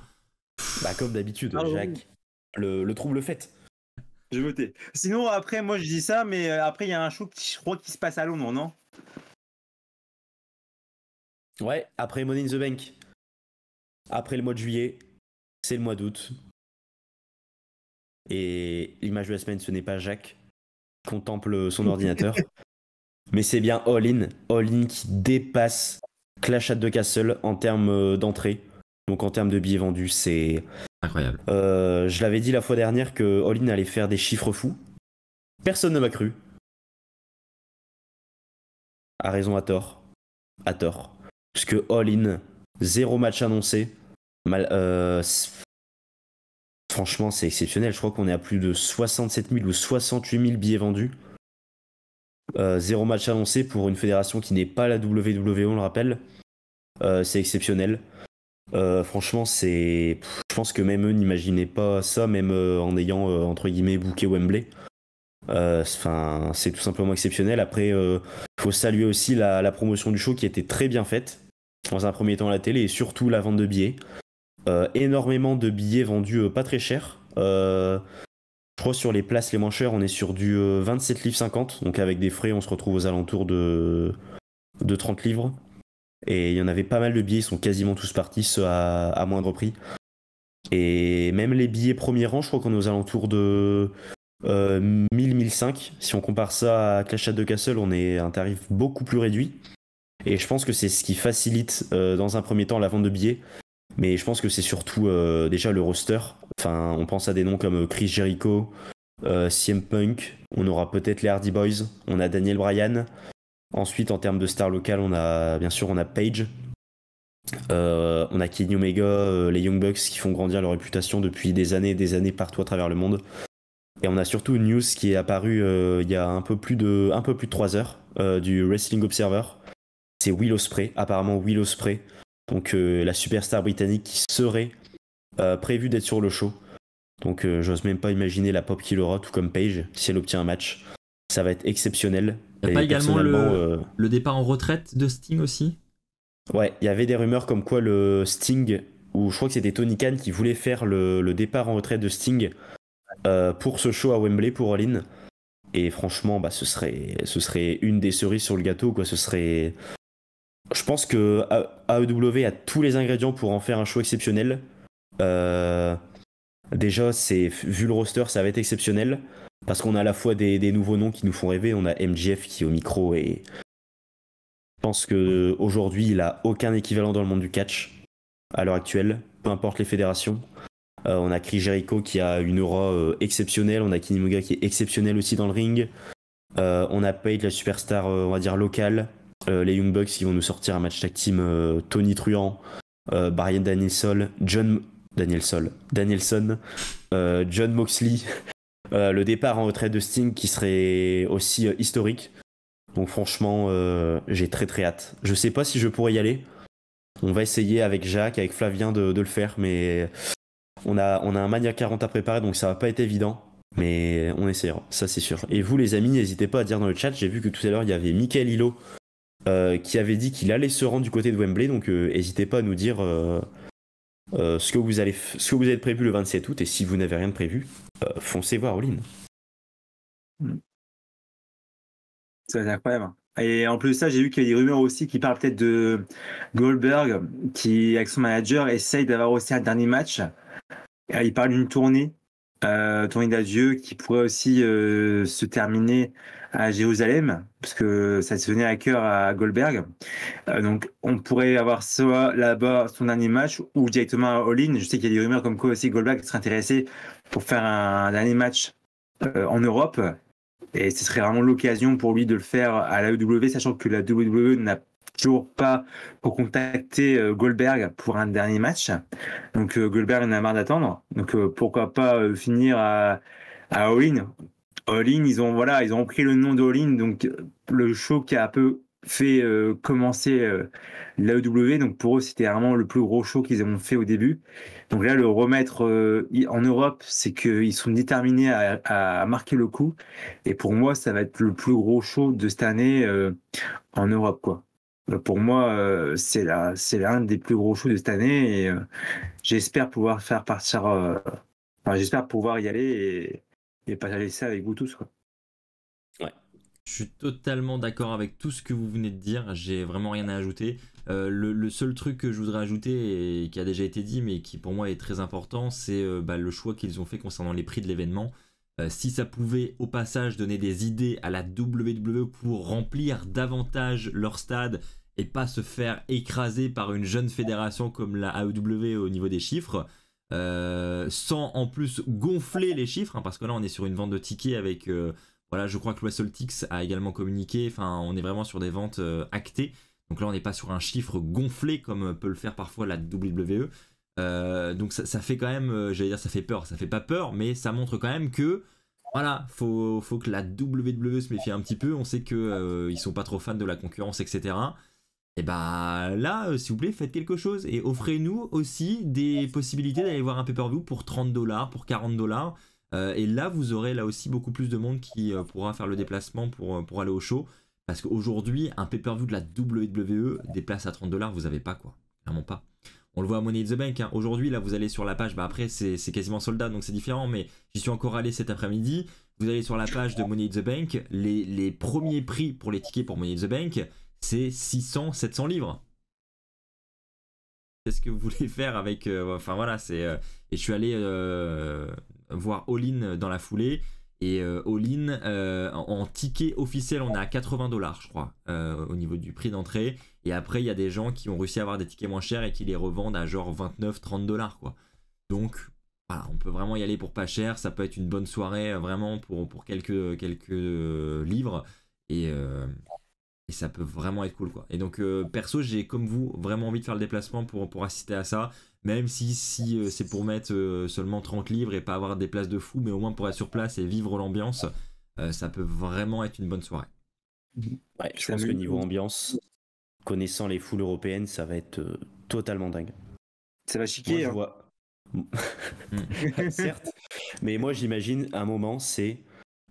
bah, comme d'habitude, Ah, Jacques, le trouble fait. Je vais voter. Sinon, après, moi, je dis ça, mais après, il y a un show, je crois, qui se passe à Londres, non? Ouais, après Money in the Bank, après le mois de juillet, c'est le mois d'août. Et l'image de la semaine, ce n'est pas Jacques qui contemple son ordinateur, mais c'est bien All In qui dépasse Clash at the Castle en termes d'entrée. Donc en termes de billets vendus, c'est Incroyable. je l'avais dit la fois dernière que All In allait faire des chiffres fous. Personne ne m'a cru. A raison, à tort. À tort. Puisque All In, 0 match annoncé. Franchement, c'est exceptionnel. Je crois qu'on est à plus de 67 000 ou 68 000 billets vendus. 0 match annoncé pour une fédération qui n'est pas la WWE, on le rappelle. C'est exceptionnel. Franchement, je pense que même eux n'imaginaient pas ça, même en ayant entre guillemets booké Wembley. C'est tout simplement exceptionnel. Après, faut saluer aussi la promotion du show qui était très bien faite. Dans un premier temps à la télé et surtout la vente de billets. Énormément de billets vendus pas très chers. Je crois sur les places les moins chères, on est sur du 27 livres 50. Donc avec des frais, on se retrouve aux alentours de 30 livres. Et il y en avait pas mal de billets, ils sont quasiment tous partis, ceux à moindre prix. Et même les billets premier rang, je crois qu'on est aux alentours de 1000-1005. Si on compare ça à Clash at the Castle, on est à un tarif beaucoup plus réduit. Et je pense que c'est ce qui facilite dans un premier temps la vente de billets. Mais je pense que c'est surtout déjà le roster. Enfin, on pense à des noms comme Chris Jericho, CM Punk. On aura peut-être les Hardy Boys. On a Daniel Bryan. Ensuite, en termes de stars locales, on a Paige. On a Kenny Omega, les Young Bucks qui font grandir leur réputation depuis des années partout à travers le monde. Et on a surtout une news qui est apparue il y a un peu plus de 3 heures du Wrestling Observer. C'est Will Ospreay, apparemment Will Ospreay. Donc la superstar britannique qui serait prévue d'être sur le show. Donc j'ose même pas imaginer la pop qu'il aura, tout comme Paige, si elle obtient un match. Ça va être exceptionnel. Il n'y a pas également le départ en retraite de Sting aussi? Ouais, il y avait des rumeurs comme quoi le Sting, ou je crois que c'était Tony Khan qui voulait faire le départ en retraite de Sting pour ce show à Wembley pour All In. Et franchement, bah, ce serait une des cerises sur le gâteau, quoi. Ce serait... Je pense que AEW a tous les ingrédients pour en faire un show exceptionnel. Déjà, vu le roster, ça va être exceptionnel. Parce qu'on a à la fois des nouveaux noms qui nous font rêver. On a MJF qui est au micro et je pense qu'aujourd'hui, il a aucun équivalent dans le monde du catch à l'heure actuelle, peu importe les fédérations. On a Chris Jericho qui a une aura exceptionnelle. On a Kenny Omega qui est exceptionnel aussi dans le ring. On a Paige, la superstar, on va dire locale. Les Young Bucks qui vont nous sortir un match tag team Tony Truant, Bryan Danielson, John Danielson, John Moxley, le départ en retraite de Sting qui serait aussi historique. Donc franchement, j'ai très très hâte. Je sais pas si je pourrais y aller. On va essayer avec Jacques, avec Flavien de le faire, mais on a un Mania 40 à préparer, donc ça va pas être évident. Mais on essaiera, ça c'est sûr. Et vous les amis, n'hésitez pas à dire dans le chat, j'ai vu que tout à l'heure il y avait Michael Hilo qui avait dit qu'il allait se rendre du côté de Wembley, donc n'hésitez pas à nous dire ce que vous avez prévu le 27 août, et si vous n'avez rien de prévu, foncez voir All In. Ça va être incroyable. Et en plus de ça, j'ai vu qu'il y a des rumeurs aussi qui parlent peut-être de Goldberg, qui, avec son manager, essaye d'avoir aussi un dernier match. Il parle d'une tournée d'adieu qui pourrait aussi se terminer à Jérusalem, parce que ça se venait à cœur à Goldberg. Donc, on pourrait avoir soit là-bas son dernier match, ou directement à All In. Je sais qu'il y a des rumeurs comme quoi aussi Goldberg serait intéressé pour faire un dernier match en Europe. Et ce serait vraiment l'occasion pour lui de le faire à la WWE, sachant que la WWE n'a toujours pas recontacté Goldberg pour un dernier match. Donc Goldberg en a marre d'attendre. Donc pourquoi pas finir à All In. All In, ils ont pris le nom d'All In, donc le show qui a un peu fait commencer l'AEW. Donc pour eux, c'était vraiment le plus gros show qu'ils ont fait au début. Donc là, le remettre en Europe, c'est qu'ils sont déterminés à marquer le coup. Et pour moi, ça va être le plus gros show de cette année en Europe, quoi. Pour moi, c'est l'un des plus gros shows de cette année. Et j'espère pouvoir faire partir. J'espère pouvoir y aller et partager ça avec vous tous, quoi. Je suis totalement d'accord avec tout ce que vous venez de dire, j'ai vraiment rien à ajouter. Le seul truc que je voudrais ajouter et qui a déjà été dit mais qui pour moi est très important, c'est le choix qu'ils ont fait concernant les prix de l'événement. Si ça pouvait au passage donner des idées à la WWE pour remplir davantage leur stade et pas se faire écraser par une jeune fédération comme la AEW au niveau des chiffres, sans en plus gonfler les chiffres, hein, parce que là on est sur une vente de tickets avec... Voilà, je crois que WrestleTix a également communiqué, enfin on est vraiment sur des ventes actées, donc là on n'est pas sur un chiffre gonflé comme peut le faire parfois la WWE, donc ça fait quand même, j'allais dire ça fait peur, ça fait pas peur, mais ça montre quand même que, voilà, faut que la WWE se méfie un petit peu, on sait que ils sont pas trop fans de la concurrence, etc. Et bah là, s'il vous plaît, faites quelque chose et offrez-nous aussi des possibilités d'aller voir un pay-per-view pour $30, pour $40. Et là, vous aurez là aussi beaucoup plus de monde qui pourra faire le déplacement pour aller au show. Parce qu'aujourd'hui, un pay-per-view de la WWE, des places à $30, vous n'avez pas, quoi. Clairement pas. On le voit à Money in the Bank. Hein. Aujourd'hui, là, vous allez sur la page. Bah après, c'est quasiment soldat, donc c'est différent. Mais j'y suis encore allé cet après-midi. Vous allez sur la page de Money in the Bank. Les premiers prix pour les tickets pour Money in the Bank, c'est 600, 700 livres. Qu'est-ce que vous voulez faire avec... Enfin voilà, c'est... et je suis allé... voir All In dans la foulée et All In en ticket officiel on est à $80 je crois au niveau du prix d'entrée, et après il y a des gens qui ont réussi à avoir des tickets moins chers et qui les revendent à genre $29-30 quoi. Donc voilà, on peut vraiment y aller pour pas cher, ça peut être une bonne soirée vraiment pour quelques livres et ça peut vraiment être cool quoi. Et donc perso j'ai comme vous vraiment envie de faire le déplacement pour assister à ça, même si c'est pour mettre seulement 30 livres et pas avoir des places de fou, mais au moins pour être sur place et vivre l'ambiance, ça peut vraiment être une bonne soirée. Ouais, je pense que niveau ambiance, connaissant les foules européennes, ça va être totalement dingue. Ça va chiquer, moi, certes, mais moi j'imagine un moment c'est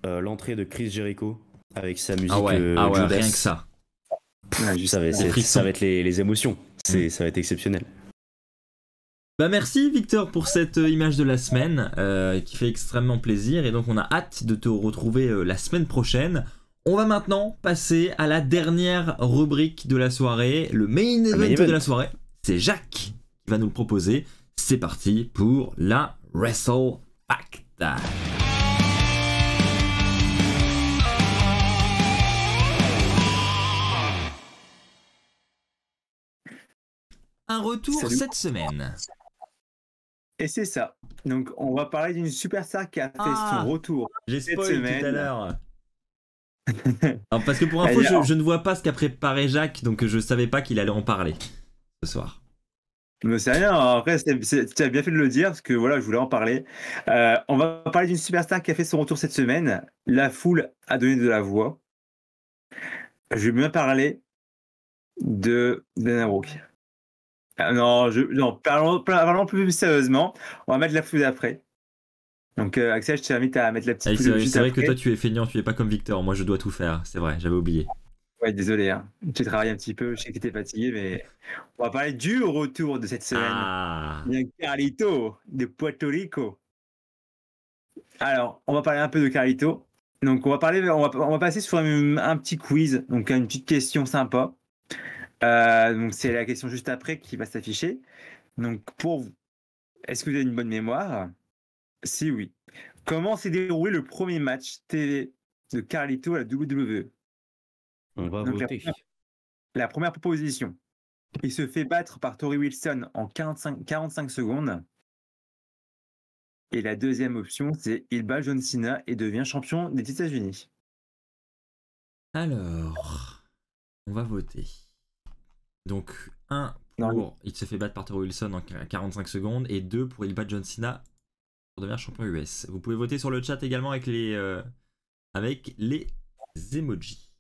l'entrée de Chris Jericho avec sa musique Judas. Rien que ça. Ça va être les émotions, ça va être exceptionnel. Bah merci Victor pour cette image de la semaine qui fait extrêmement plaisir, et donc on a hâte de te retrouver la semaine prochaine. On va maintenant passer à la dernière rubrique de la soirée, le main event de la soirée. C'est Jacques qui va nous le proposer. C'est parti pour la Wrestle Fact. Un retour cette semaine. Et c'est ça. Donc, on va parler d'une superstar qui a fait son retour. J'ai spoilé tout à l'heure. Alors, parce que pour info, je ne vois pas ce qu'a préparé Jacques, donc je savais pas qu'il allait en parler ce soir. Mais c'est rien, après, tu as bien fait de le dire, parce que voilà, je voulais en parler. On va parler d'une superstar qui a fait son retour cette semaine. La foule a donné de la voix. Je vais bien parler de Dana Brooke. Non, parlons plus sérieusement. On va mettre la foule après. Donc, Axel, je t'invite à mettre la petite foule juste C'est vrai après. que toi, tu es feignant, tu es pas comme Victor. Moi, je dois tout faire. C'est vrai, j'avais oublié. Ouais, désolé, hein. J'ai travaillé un petit peu, je sais que t'étais fatigué, mais on va parler du retour de cette semaine. Ah, Il y a Carlito de Puerto Rico. Alors, on va parler un peu de Carlito. Donc, on va passer sur un petit quiz, donc une petite question sympa. Donc, c'est la question juste après qui va s'afficher. Donc, pour vous, est-ce que vous avez une bonne mémoire? Si oui. Comment s'est déroulé le premier match TV de Carlito à la WWE? On va Donc, voter. la première proposition. Il se fait battre par Tori Wilson en 45 secondes. Et la deuxième option, c'est il bat John Cena et devient champion des États-Unis. alors, on va voter. Donc, 1 pour Non. il se fait battre par Tori Wilson en 45 secondes et 2 pour il bat John Cena pour devenir champion US. Vous pouvez voter sur le chat également avec les emojis.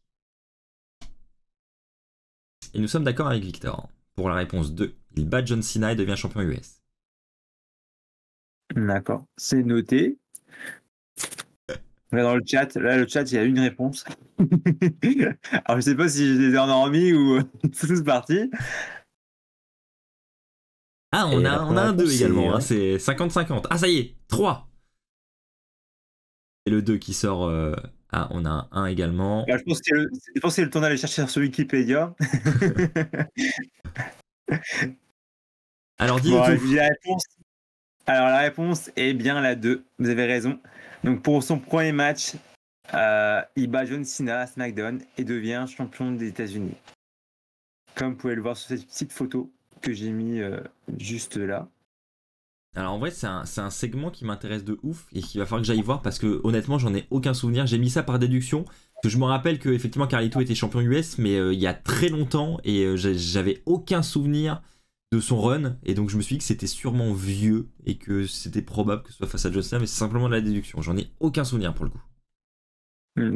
Et nous sommes d'accord avec Victor. Pour la réponse 2, il bat John Cena et devient champion US. D'accord, c'est noté. Là, dans le chat, il y a une réponse. Alors, je sais pas si je les ai endormis ou ils sont tous partis. Ah, on Et a la un réponse, 2 également, c'est, c'est 50-50. Ah, ça y est, 3. Et le 2 qui sort. Ah, on a un 1 également. Alors, je pense que c'est le temps d'aller chercher sur Wikipédia. Alors, dis Bon, le je tout. dis la réponse. Alors, la réponse est bien la 2. Vous avez raison. Donc, pour son premier match, il bat John Cena à SmackDown et devient champion des États-Unis. Comme vous pouvez le voir sur cette petite photo que j'ai mis juste là. Alors en vrai c'est un segment qui m'intéresse de ouf et qu'il va falloir que j'aille voir parce que honnêtement j'en ai aucun souvenir. J'ai mis ça par déduction. Parce que je me rappelle que effectivement Carlito était champion US mais il y a très longtemps et j'avais aucun souvenir de son run et donc je me suis dit que c'était sûrement vieux et que c'était probable que ce soit face à John Cena mais c'est simplement de la déduction. J'en ai aucun souvenir pour le coup.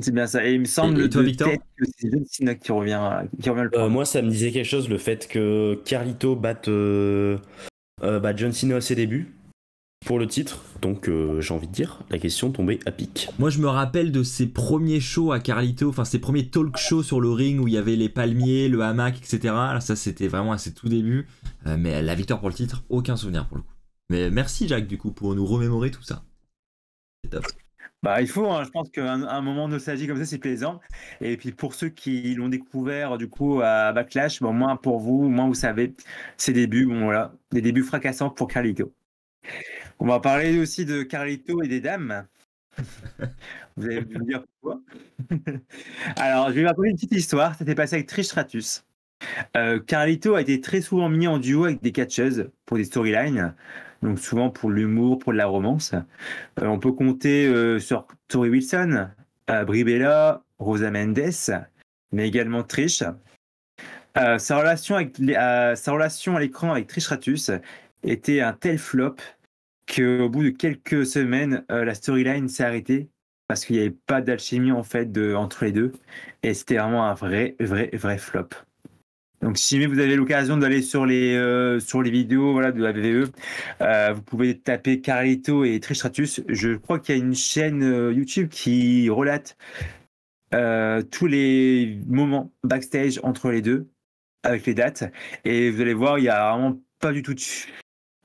C'est bien ça. Et il me semble Et toi, de Victor tête que c'est John Cena qui revient le premier. moi, ça me disait quelque chose, le fait que Carlito batte John Cena à ses débuts pour le titre. Donc, j'ai envie de dire, la question tombait à pic. Moi je me rappelle de ses premiers shows à Carlito, enfin ses premiers talk shows sur le ring où il y avait les palmiers, le hamac, etc. Là, ça c'était vraiment à ses tout débuts. Mais la victoire pour le titre, aucun souvenir pour le coup. Mais merci Jack du coup pour nous remémorer tout ça. C'est top. Bah, il faut, hein, je pense qu'un moment de nostalgie comme ça, c'est plaisant. Et puis pour ceux qui l'ont découvert du coup à Backlash, bon, moins pour vous, moins vous savez, ses débuts, bon voilà, des débuts fracassants pour Carlito. On va parler aussi de Carlito et des dames. Vous allez me dire pourquoi. Alors, je vais vous raconter une petite histoire. Ça s'est passé avec Trish Stratus. Carlito a été très souvent mis en duo avec des catcheuses pour des storylines, donc souvent pour l'humour, pour de la romance. On peut compter sur Tori Wilson, Brie Bella, Rosa Mendes, mais également Trish. Sa relation à l'écran avec Trish Stratus était un tel flop qu'au bout de quelques semaines, la storyline s'est arrêtée parce qu'il n'y avait pas d'alchimie en fait entre les deux, et c'était vraiment un vrai flop. Donc, si jamais vous avez l'occasion d'aller sur les vidéos voilà, de la WWE, vous pouvez taper Carlito et Trish Stratus. Je crois qu'il y a une chaîne YouTube qui relate tous les moments backstage entre les deux, avec les dates. Et vous allez voir, il n'y a vraiment pas du tout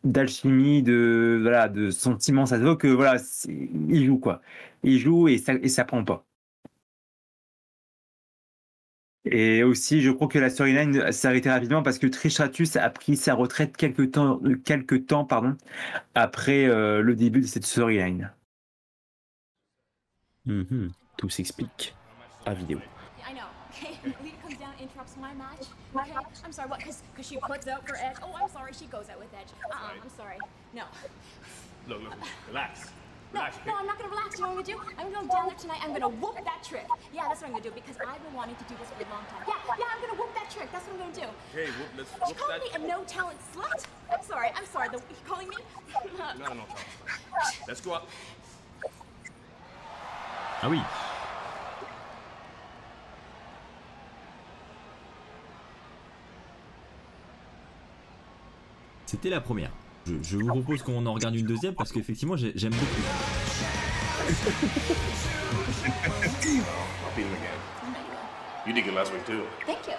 d'alchimie, de sentiments. Ça se voit que voilà, il joue quoi. Il joue et ça prend pas. Et aussi, je crois que la storyline s'est arrêtée rapidement parce que Trish Stratus a pris sa retraite quelques temps après le début de cette storyline. Tout s'explique à vidéo. I know. Okay, Lita comes down, interrupts my match. Okay, I'm sorry. What? Because she puts out for Edge. Oh, I'm sorry. She goes out with Edge. I'm sorry. No. Look, relax. No, I'm not gonna relax. You know what I'm gonna do? I'm gonna go down there tonight. I'm gonna whoop that trick. Yeah, that's what I'm gonna do because I've been wanting to do this for a long time. Yeah, I'm gonna whoop that trick. That's what I'm gonna do. Okay, let's She whoop called that. me a no-talent slut. I'm sorry. You calling me? No. Let's go up. Ah oui. C'était la première. Je vous propose qu'on en regarde une deuxième parce qu'effectivement j'aime beaucoup. I'll beat him again. You did good last week too. Thank you.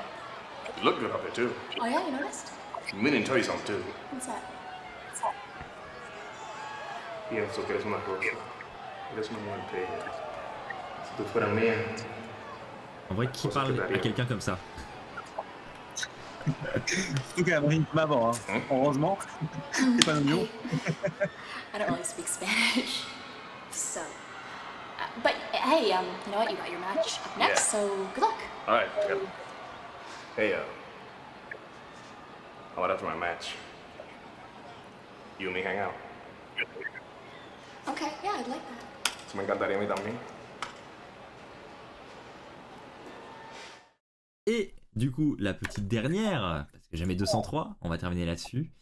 You look good up there too. Oh yeah, you noticed? Me didn't tell you something too. What's that? Yeah, it's okay, that's my girl. That's my one pay. Tú fuera mía. En vrai, qui parle à quelqu'un comme ça? Surtout qu'elle a mangé une femme avant, hein. Heureusement. C'est pas mignon. I don't really speak Spanish, so. But hey, you know what? You got your match up next, so good luck. All right, I got it. Hey, how about after my match? You and me hang out. Okay, yeah, I'd like that. Eso me encantaría a mí también. Et du coup, la petite dernière, parce que jamais 203, on va terminer là-dessus.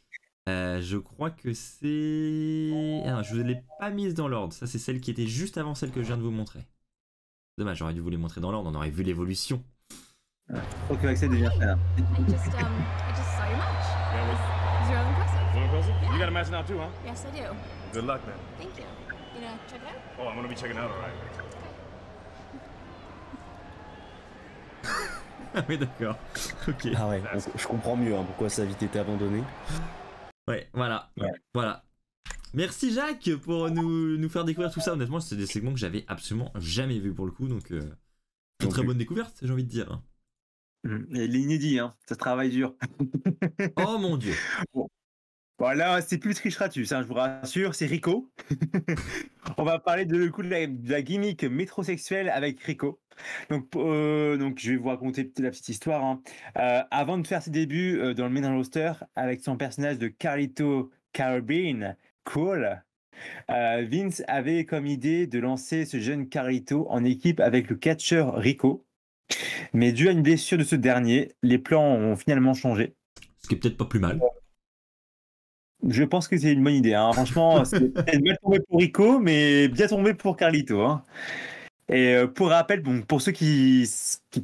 Je crois que c'est... Ah non, je ne l'ai pas mise dans l'ordre. Ça, c'est celle qui était juste avant celle que je viens de vous montrer. Dommage, j'aurais dû vous les montrer dans l'ordre, on aurait vu l'évolution. Faut que Axel devient fan. I just saw your match. Yeah, It's really impressive. you impressive? Yeah. You got a match now too, huh? Yes, I do. Good luck, man. Thank you. You gonna check it out? Oh, I'm gonna be checking out, all right. Ah oui, d'accord. Ok. Ah ouais, je comprends mieux hein, pourquoi sa vie t'était abandonnée. Ouais, voilà. Ouais. Voilà. Merci Jacques pour nous faire découvrir tout ça. Honnêtement, c'est des segments que j'avais absolument jamais vus pour le coup. Donc, très bonne découverte, j'ai envie de dire. Et l'inédit, hein. Ça travaille dur. Oh mon dieu. Voilà, c'est plus tricheratus, hein, je vous rassure, c'est Rico. On va parler de la gimmick métrosexuelle avec Rico. Donc, je vais vous raconter la petite histoire. Hein. Avant de faire ses débuts dans le main roster avec son personnage de Carlito Carabine, cool, Vince avait comme idée de lancer ce jeune Carlito en équipe avec le catcheur Rico. Mais dû à une blessure de ce dernier, les plans ont finalement changé. Ce qui est peut-être pas plus mal. Je pense que c'est une bonne idée. Hein. Franchement, c'est mal tombé pour Rico, mais bien tombé pour Carlito. Hein. Et pour rappel, bon, pour ceux qui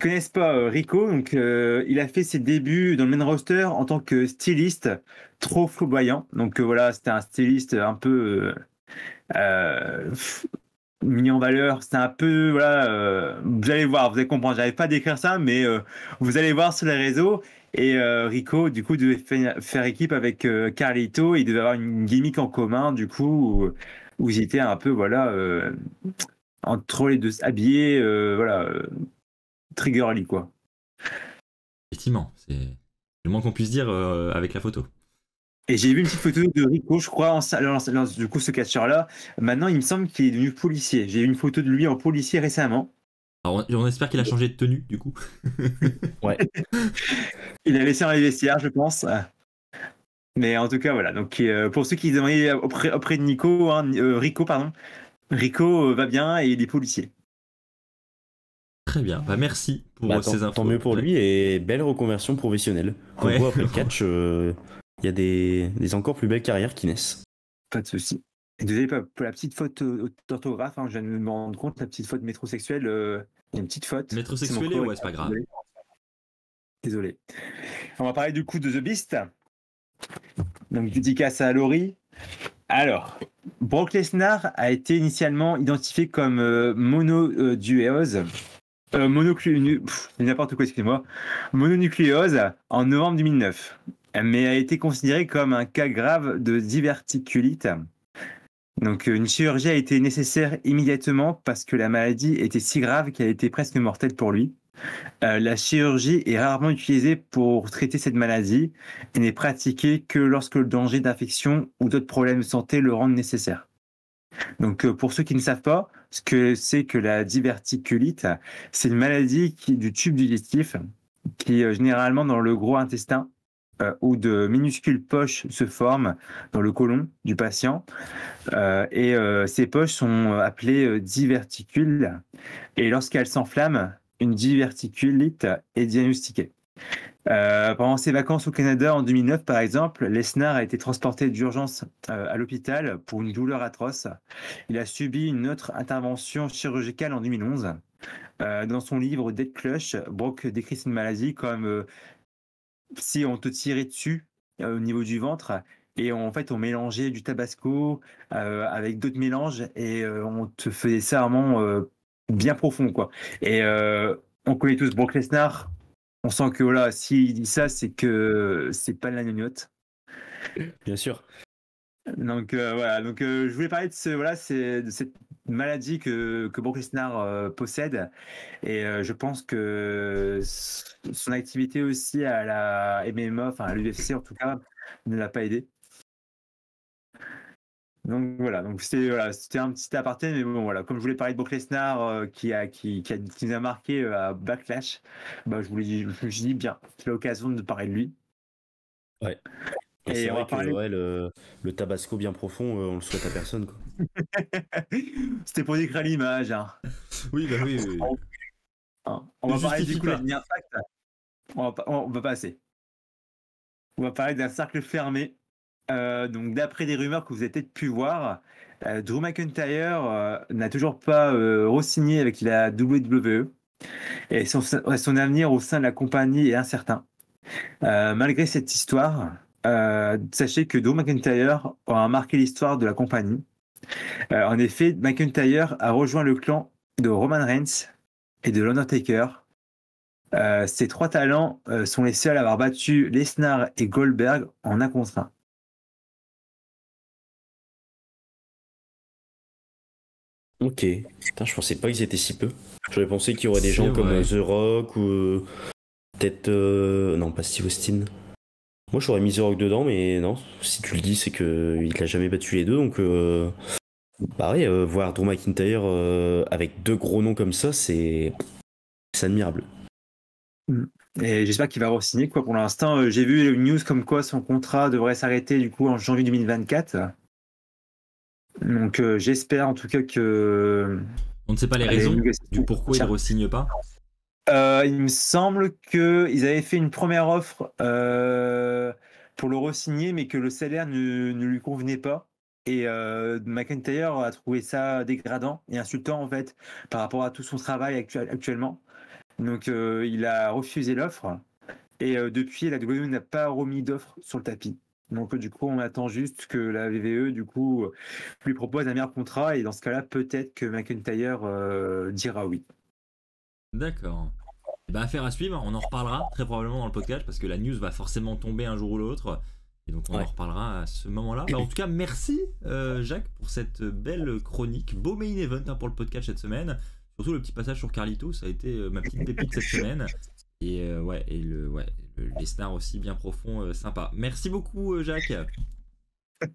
connaissent pas Rico, donc, il a fait ses débuts dans le main roster en tant que styliste trop flamboyant. Donc voilà, c'était un styliste un peu mis en valeur. C'était un peu, voilà, vous allez voir, vous allez comprendre. J'arrive pas à décrire ça, mais vous allez voir sur les réseaux. Et Rico, du coup, devait faire équipe avec Carlito. Il devait avoir une gimmick en commun, du coup, où ils étaient un peu, voilà, entre les deux, habillés, voilà, triggerly, quoi. Effectivement, c'est le moins qu'on puisse dire avec la photo. Et j'ai vu une petite photo de Rico, je crois, du coup, ce catcheur-là. Maintenant, il me semble qu'il est devenu policier. J'ai eu une photo de lui en policier récemment. Alors, on espère qu'il a changé de tenue, du coup. Ouais. Il a laissé dans les vestiaires, je pense. Mais en tout cas, voilà. Donc, pour ceux qui demandaient auprès de Nico, hein, Rico, pardon. Rico va bien et il est policier. Très bien. Bah, merci pour ces infos. Tant mieux pour lui et belle reconversion professionnelle. Comme Ouais. quoi, après le catch, il y a des encore plus belles carrières qui naissent. Pas de souci. Et désolé pour la petite faute d'orthographe, hein, je viens de me rendre compte, la petite faute métrosexuelle, il y a une petite faute. Métrosexuelle, ouais, c'est pas grave. Désolé. On va parler du coup de The Beast. Donc, dédicace à Laurie. Alors, Brock Lesnar a été initialement identifié comme mononucléose. N'importe quoi, excusez-moi. Mononucléose en novembre 2009. Mais a été considéré comme un cas grave de diverticulite. Donc, une chirurgie a été nécessaire immédiatement parce que la maladie était si grave qu'elle était presque mortelle pour lui. La chirurgie est rarement utilisée pour traiter cette maladie et n'est pratiquée que lorsque le danger d'infection ou d'autres problèmes de santé le rendent nécessaire. Donc, pour ceux qui ne savent pas, ce que c'est que la diverticulite, c'est une maladie du tube digestif qui, généralement dans le gros intestin, où de minuscules poches se forment dans le côlon du patient. Ces poches sont appelées diverticules. Et lorsqu'elles s'enflamment, une diverticulite est diagnostiquée. Pendant ses vacances au Canada en 2009, par exemple, Lesnar a été transporté d'urgence à l'hôpital pour une douleur atroce. Il a subi une autre intervention chirurgicale en 2011. Dans son livre Dead Clutch, Brock décrit cette maladie comme si on te tirait dessus au niveau du ventre et en fait on mélangeait du tabasco avec d'autres mélanges et on te faisait ça vraiment bien profond quoi. Et on connaît tous Brock Lesnar. On sent que voilà, s'il dit ça, c'est que c'est pas de la gnognotte. Bien sûr. Donc voilà, donc je voulais parler de de cette maladie que Brock Lesnar possède, et je pense que son activité aussi à la MMA, enfin à l'UFC en tout cas, ne l'a pas aidé. Donc voilà, donc c'était un petit aparté, mais bon voilà, comme je voulais parler de Brock Lesnar qui nous a marqué à Backlash, bah je me suis dit bien, c'est l'occasion de parler de lui. Ouais. Et c'est vrai que ouais, le tabasco bien profond, on le souhaite à personne, quoi. C'était pour décrire l'image. Hein. Oui, bah oui. On va parler du coup de fact. On va passer. On va parler d'un cercle fermé. Donc d'après des rumeurs que vous avez peut-être pu voir, Drew McIntyre n'a toujours pas re-signé avec la WWE. Et son avenir au sein de la compagnie est incertain. Malgré cette histoire, sachez que Drew McIntyre aura marqué l'histoire de la compagnie. En effet, McIntyre a rejoint le clan de Roman Reigns et de l'Undertaker. Ces trois talents sont les seuls à avoir battu Lesnar et Goldberg en 1 contre 1. Ok. Putain, je pensais pas qu'ils étaient si peu. J'aurais pensé qu'il y aurait des gens comme The Rock ou peut-être... Non, pas Steve Austin. Moi, j'aurais mis The Rock dedans, mais non. Si tu le dis, c'est qu'il l'a jamais battu les deux, donc... Pareil, voir Drew McIntyre avec 2 gros noms comme ça, c'est admirable. Et j'espère qu'il va re-signer quoi. Pour l'instant, j'ai vu une news comme quoi son contrat devrait s'arrêter du coup en janvier 2024. Donc j'espère en tout cas que... On ne sait pas les raisons du pourquoi il ne re-signe pas. Il me semble qu'ils avaient fait une première offre pour le re-signer, mais que le salaire ne lui convenait pas. Et McIntyre a trouvé ça dégradant et insultant en fait par rapport à tout son travail actuellement. Donc il a refusé l'offre et depuis la WWE n'a pas remis d'offre sur le tapis. Donc du coup on attend juste que la WWE du coup lui propose un meilleur contrat et dans ce cas-là peut-être que McIntyre dira oui. D'accord. Bah, affaire à suivre, on en reparlera très probablement dans le podcast parce que la news va forcément tomber un jour ou l'autre. Et donc on en reparlera à ce moment-là. Bah, en tout cas, merci Jacques pour cette belle chronique. Beau main event hein, pour le podcast cette semaine. Surtout le petit passage sur Carlito, ça a été ma petite pépite cette semaine. Et le Lesnar aussi bien profond, sympa. Merci beaucoup Jacques.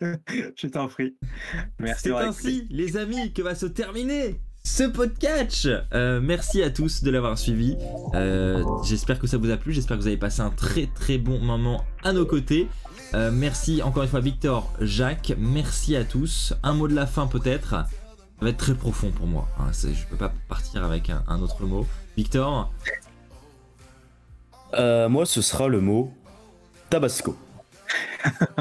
Je t'en prie. Merci. C'est ainsi, les amis, que va se terminer ce podcast. Merci à tous de l'avoir suivi. J'espère que ça vous a plu. J'espère que vous avez passé un très très bon moment à nos côtés. Merci encore une fois Victor, Jacques. Merci à tous. Un mot de la fin peut-être. Ça va être très profond pour moi. Hein, je peux pas partir avec un autre mot. Victor. Moi, ce sera le mot Tabasco.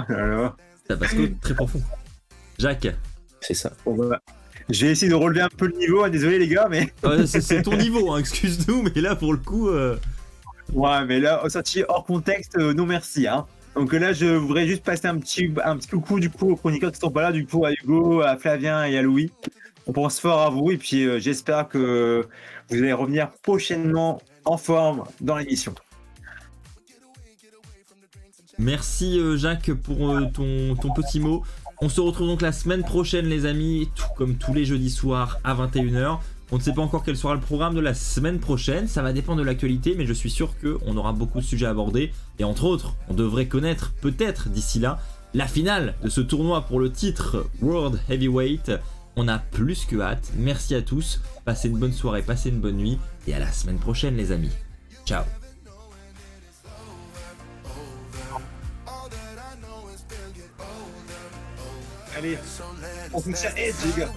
Alors. Tabasco, très profond. Jacques. C'est ça. Je vais essayer de relever un peu le niveau, désolé les gars, mais... c'est ton niveau, hein, excuse-nous, mais là pour le coup... Ouais, mais là, sorti hors contexte, non merci. Hein. Donc là, je voudrais juste passer un petit coucou du coup aux chroniqueurs qui sont pas là, du coup à Hugo, à Flavien et à Louis. On pense fort à vous et puis j'espère que vous allez revenir prochainement en forme dans l'émission. Merci Jacques pour ton petit mot. On se retrouve donc la semaine prochaine les amis, tout comme tous les jeudis soirs à 21h. On ne sait pas encore quel sera le programme de la semaine prochaine, ça va dépendre de l'actualité, mais je suis sûr qu'on aura beaucoup de sujets à aborder. Et entre autres, on devrait connaître peut-être d'ici là la finale de ce tournoi pour le titre World Heavyweight. On a plus que hâte. Merci à tous, passez une bonne soirée, passez une bonne nuit, et à la semaine prochaine les amis. Ciao. Allez, on fait ça Edge les gars.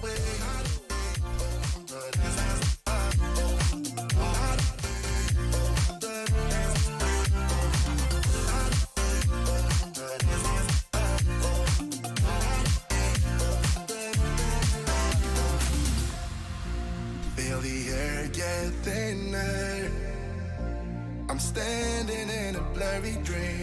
standing in a blurry dream.